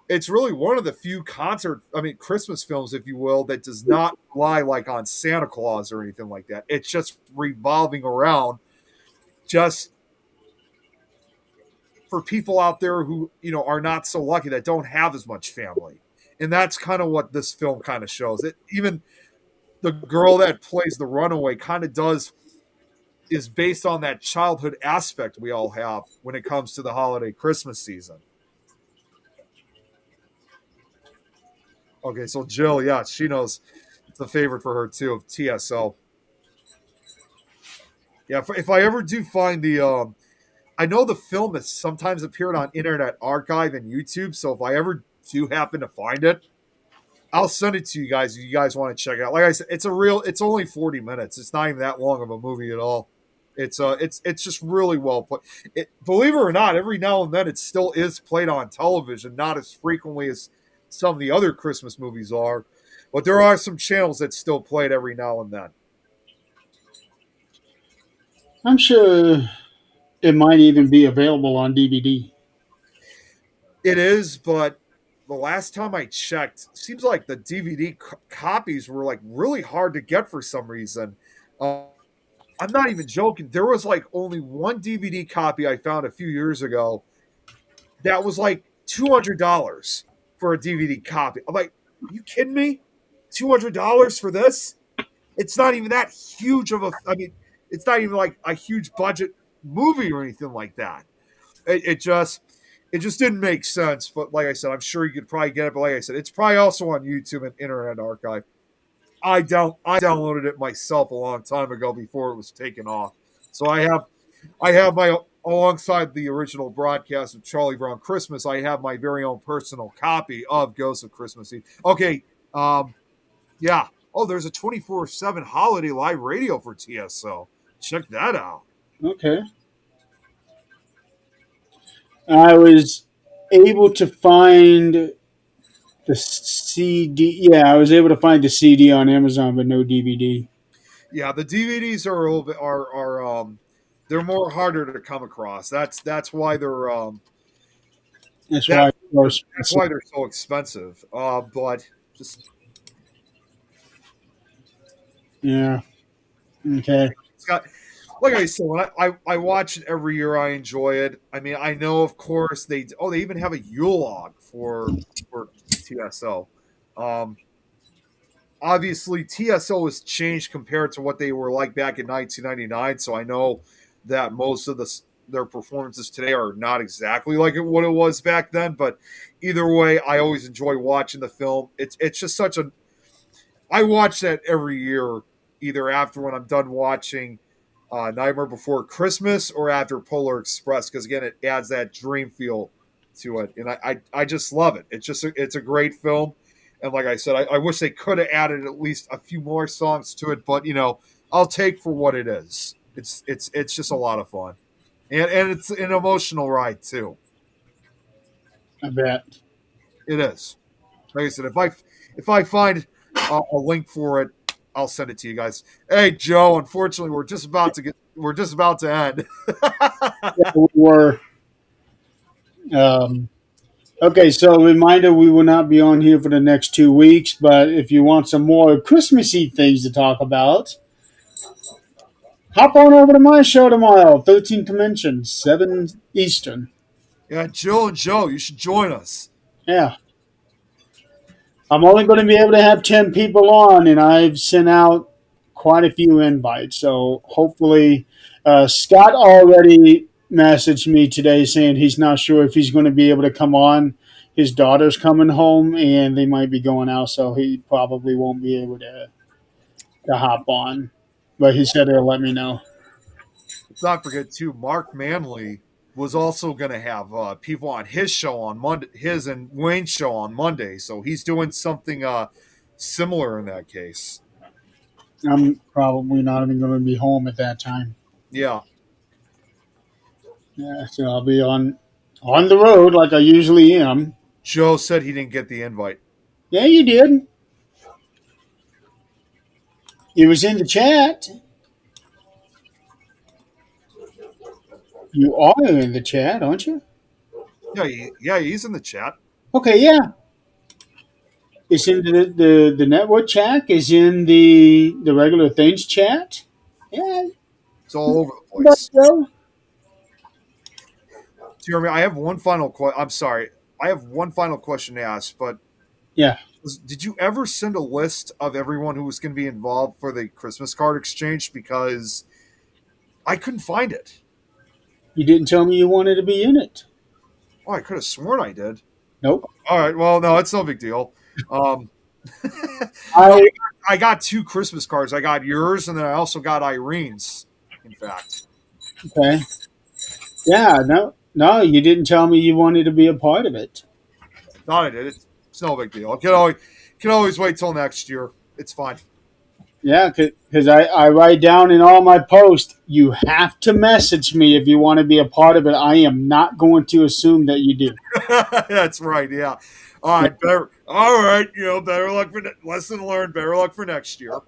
It's really one of the few Christmas films, if you will, that does not rely like on Santa Claus or anything like that. It's just revolving around just for people out there who, are not so lucky, that don't have as much family. And that's kind of what this film kind of shows. It even the girl that plays the runaway kind of is based on that childhood aspect we all have when it comes to the holiday Christmas season. Okay, so Jill, yeah, she knows it's a favorite for her too, of TSO. Yeah, if I ever do find I know the film has sometimes appeared on Internet Archive and YouTube, so if I ever do happen to find it, I'll send it to you guys if you guys want to check it out. Like I said, it's only 40 minutes. It's not even that long of a movie at all. It's just really well played. Believe it or not, every now and then it still is played on television, not as frequently as some of the other Christmas movies are, but there are some channels that still play it every now and then. I'm sure it might even be available on DVD. It is, but the last time I checked, it seems like the DVD copies were like really hard to get for some reason. I'm not even joking. There was like only one DVD copy I found a few years ago that was like $200 for a DVD copy. I'm like, are you kidding me? $200 for this? It's not even that huge of it's not even like a huge budget movie or anything like that. It just didn't make sense. But like I said, I'm sure you could probably get it. But like I said, it's probably also on YouTube and Internet Archive. I downloaded it myself a long time ago before it was taken off. So I have my alongside the original broadcast of Charlie Brown Christmas. I have my very own personal copy of Ghosts of Christmas Eve. Okay, yeah. Oh, there's a 24/7 holiday live radio for TSO. Check that out. Okay. I was able to find the CD. Yeah, I was able to find the CD on Amazon, but no DVD. Yeah, the DVDs are a little bit they're more harder to come across. That's why they're That's why. that, that's why they're so expensive. But just Yeah. Okay. it's got, like I said, when I watch it every year, I enjoy it. I mean, I know, of course, they even have a Yule log for TSO. Um, Obviously, TSO has changed compared to what they were like back in 1999. So I know that most of their performances today are not exactly like what it was back then. But either way, I always enjoy watching the film. It's just such a I watch that every year, either after when I'm done watching Nightmare Before Christmas or after Polar Express, because again, it adds that dream feel to it, and I just love it. It's a great film, and like I said, I wish they could have added at least a few more songs to it, but I'll take for what it is. It's just a lot of fun, and it's an emotional ride too. I bet. It is. Like I said, if I find a link for it, I'll send it to you guys. Hey, Joe. Unfortunately, we're just about to end. Yeah, we were. Okay, so a reminder, we will not be on here for the next 2 weeks, but if you want some more Christmassy things to talk about, hop on over to my show tomorrow, 13th Dimension, 7 Eastern. Yeah, Jill and Joe, you should join us. Yeah. I'm only going to be able to have 10 people on, and I've sent out quite a few invites. So hopefully, Scott already messaged me today saying he's not sure if he's going to be able to come on. His daughter's coming home, and they might be going out, so he probably won't be able to hop on. But he said he'll let me know. Let's not forget too, Mark Manley was also going to have people on his show on Monday, his and Wayne's show on Monday. So he's doing something similar in that case. I'm probably not even going to be home at that time. Yeah. Yeah, so I'll be on the road like I usually am. Joe said he didn't get the invite. Yeah, you did. It was in the chat. You are in the chat, aren't you? Yeah, he's in the chat. Okay, yeah. It's in the network chat. It's in the regular things chat. Yeah. It's all over the place. So, Jeremy, I have one final question. I'm sorry. I have one final question to ask, but yeah. Did you ever send a list of everyone who was going to be involved for the Christmas card exchange? Because I couldn't find it. You didn't tell me you wanted to be in it. Oh, I could have sworn I did. Nope. All right. Well, no, it's no big deal. I got 2 Christmas cards. I got yours, and then I also got Irene's, in fact. Okay. Yeah, no, you didn't tell me you wanted to be a part of it. Thought I did. It's no big deal. Can always wait till next year. It's fine. Yeah, because I write down in all my posts, you have to message me if you want to be a part of it. I am not going to assume that you do. That's right. Yeah. All right. Better luck for lesson learned. Better luck for next year.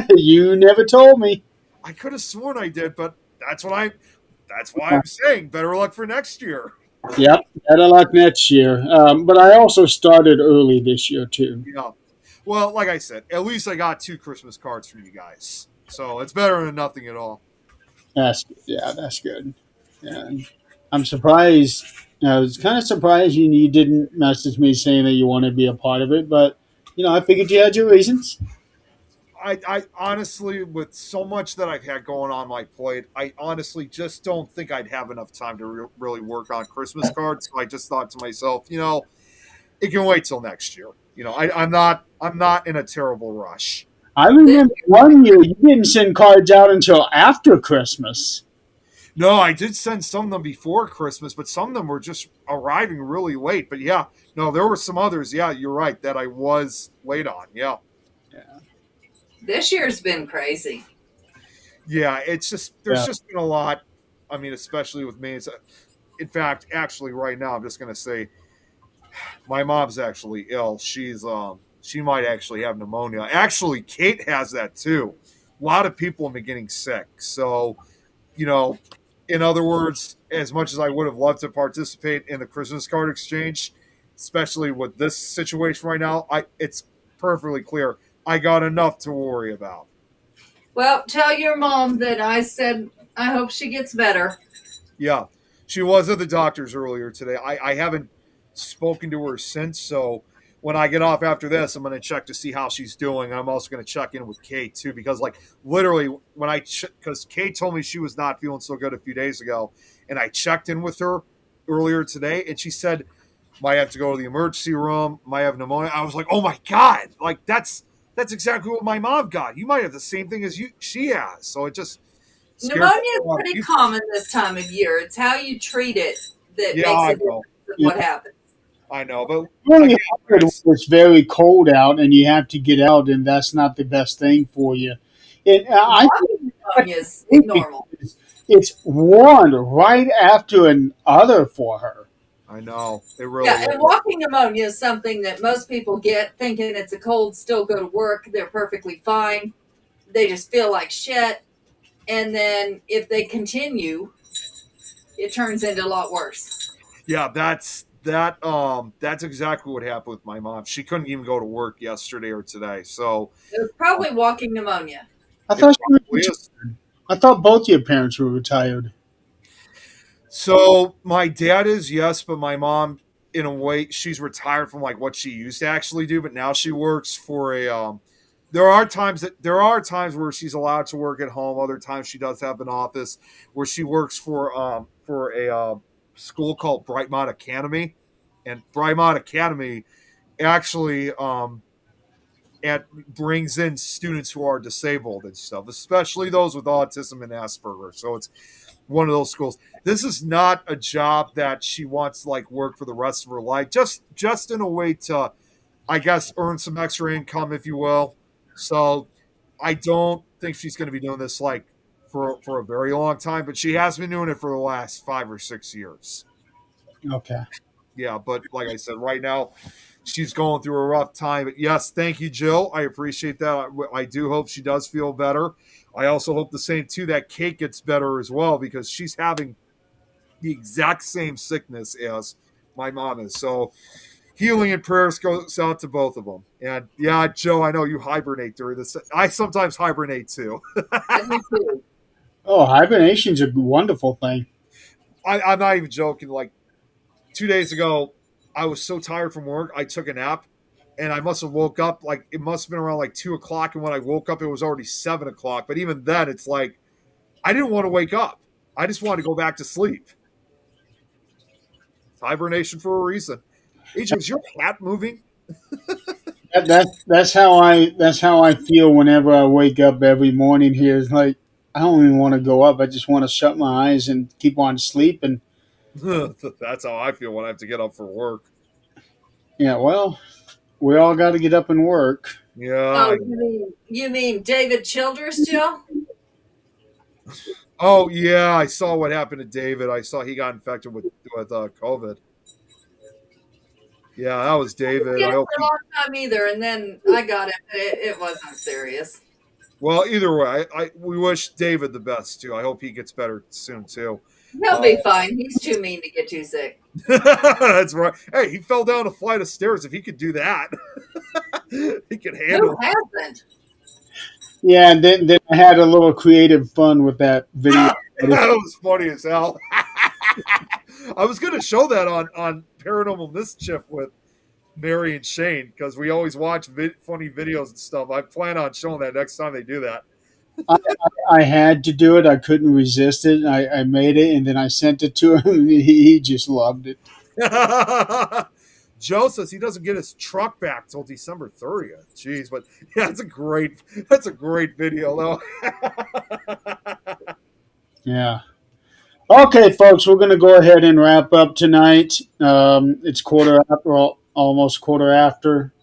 You never told me. I could have sworn I did, but that's why I'm saying better luck for next year. Yep, better luck next year. But I also started early this year too. Yeah. Well, like I said, at least I got 2 Christmas cards from you guys, so it's better than nothing at all. That's good. Yeah, I'm surprised. I was kind of surprised you didn't message me saying that you want to be a part of it, but I figured you had your reasons. I honestly, with so much that I've had going on my plate, I honestly just don't think I'd have enough time to really work on Christmas cards. So I just thought to myself, it can wait till next year. I'm not in a terrible rush. I remember one year you didn't send cards out until after Christmas. No, I did send some of them before Christmas, but some of them were just arriving really late. But yeah, no, there were some others. Yeah, you're right that I was late on. Yeah. This year's been crazy. Yeah, it's just there's Yeah. just been a lot. I mean, especially with me. In fact, actually, right now, I'm just gonna say my mom's actually ill. She might actually have pneumonia. Actually, Kate has that too. A lot of people have been getting sick. So, you know, in other words, as much as I would have loved to participate in the Christmas card exchange, especially with this situation right now, it's perfectly clear I got enough to worry about. Well, tell your mom that I said I hope she gets better. Yeah, she was at the doctor's earlier today. I haven't spoken to her since, so when I get off after this, I'm going to check to see how she's doing. I'm also going to check in with Kate too, because like literally when because Kate told me she was not feeling so good a few days ago, and I checked in with her earlier today, and she said might have to go to the emergency room, might have pneumonia. I was like, oh my god, like that's exactly what my mom got. You might have the same thing as she has, so it just scares Pneumonia me is a lot. pretty common this time of year. It's how you treat it that Yeah, I makes a know. difference in what happens. I know, but Really again, hard when it's very cold out and you have to get out, and that's not the best thing for you. And I Walking pneumonia is think normal. it's one right after another for her. I know it really Yeah, is. and walking pneumonia is something that most people get thinking it's a cold, still go to work. They're perfectly fine. They just feel like shit. And then if they continue, it turns into a lot worse. Yeah, that's exactly what happened with my mom. She couldn't even go to work yesterday or today, so It was probably walking pneumonia. I it thought she was probably is. I thought both your parents were retired. So my dad is, yes, but my mom, in a way, she's retired from like what she used to actually do, but now she works for a. There are times where she's allowed to work at home. Other times she does have an office where she works for a school called Brightmont Academy, and Brightmont Academy actually brings in students who are disabled and stuff, especially those with autism and Asperger. So it's one of those schools. This is not a job that she wants to like work for the rest of her life. Just in a way to, I guess, earn some extra income, if you will. So I don't think she's going to be doing this like for a very long time, but she has been doing it for the last 5 or 6 years. Okay. Yeah, but like I said, right now she's going through a rough time. But yes, thank you, Jill. I appreciate that. I do hope she does feel better. I also hope the same too that Kate gets better as well, because she's having the exact same sickness as my mom is. So healing and prayers goes out to both of them. And yeah, Joe, I know you hibernate during this. I sometimes hibernate too. I do too. Oh, hibernation's a wonderful thing. I'm not even joking. Like 2 days ago, I was so tired from work, I took a nap, and I must have woke up like it must have been around like 2 o'clock. And when I woke up, it was already 7 o'clock. But even then, it's like I didn't want to wake up. I just wanted to go back to sleep. It's hibernation for a reason. AJ, is your cat moving? That's how I feel whenever I wake up every morning. Here it's like I don't even want to go up. I just want to shut my eyes and keep on sleeping. That's how I feel when I have to get up for work. Yeah, well, we all got to get up and work. Yeah. Oh, you mean David Childress, Jill? Oh yeah, I saw what happened to David. I saw he got infected with COVID. Yeah, that was David. Yeah, I for hope. a long time either, and then I got it. It wasn't serious. Well, either way, we wish David the best too. I hope he gets better soon too. He'll be fine. He's too mean to get too sick. That's right. Hey, he fell down a flight of stairs. If he could do that, he could handle Who it. hasn't? Yeah, and then I had a little creative fun with that video. That was funny as hell. I was going to show that on Paranormal Mischief with Mary and Shane, because we always watch funny videos and stuff. I plan on showing that next time they do that. I had to do it. I couldn't resist it. I made it, and then I sent it to him. He just loved it. Joe says he doesn't get his truck back till December 30th. Jeez, but yeah, that's a great video though. Yeah. Okay, folks, we're going to go ahead and wrap up tonight. It's quarter after, well, almost quarter after.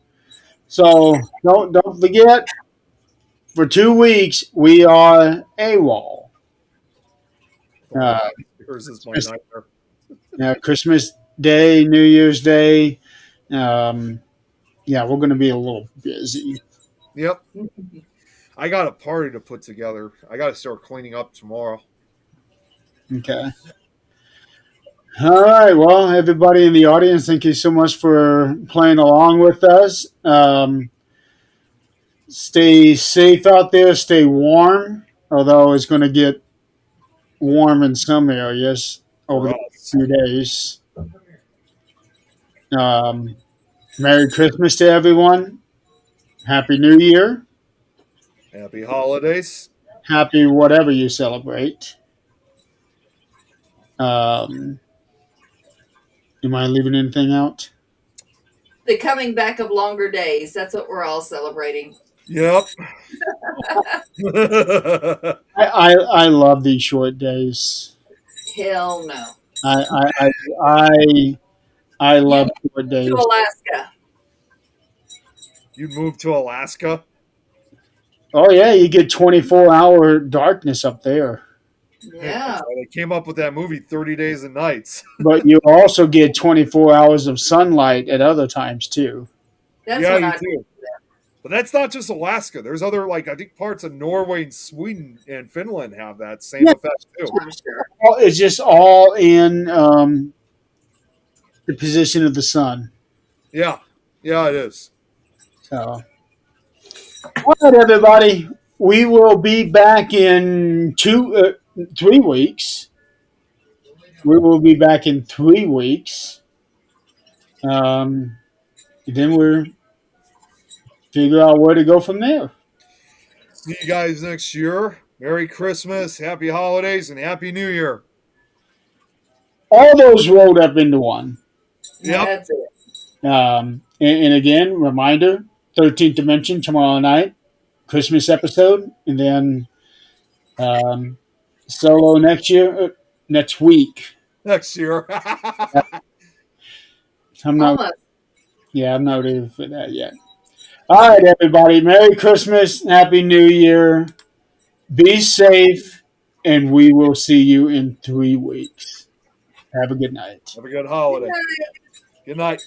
So don't forget, for 2 weeks we are AWOL. Yours is my Chris- nightmare. Christmas Day, New Year's Day. Yeah, we're going to be a little busy. Yep. I got a party to put together. I got to start cleaning up tomorrow. Okay. All right. Well, everybody in the audience, thank you so much for playing along with us. Stay safe out there. Stay warm, although it's going to get warm in some areas over the next few days. Merry Christmas to everyone. Happy New Year. Happy holidays. Happy whatever you celebrate. Am I leaving anything out? The coming back of longer days. That's what we're all celebrating. Yep. I love these short days. Hell no. I love short days. To Alaska. You moved to Alaska? Oh yeah, you get 24-hour darkness up there, Yeah. They came up with that movie 30 Days and Nights. but you also get 24 hours of sunlight at other times too. That's Yeah, what you I do. But that's not just Alaska. There's other, like, I think parts of Norway and Sweden and Finland have that same effect too. I'm sure. It's just all in the position of the sun. Yeah. Yeah, it is. So, all right, everybody, we will be back in 3 weeks. We will be back in 3 weeks. Then we'll figure out where to go from there. See you guys next year. Merry Christmas, Happy Holidays, and Happy New Year. All those rolled up into one. Yep. That's it. And again, reminder, 13th Dimension tomorrow night, Christmas episode, and then solo next week. Next year. I'm not Almost. ready for that yet. All right, everybody. Merry Christmas. Happy New Year. Be safe, and we will see you in 3 weeks. Have a good night. Have a good holiday. Good night.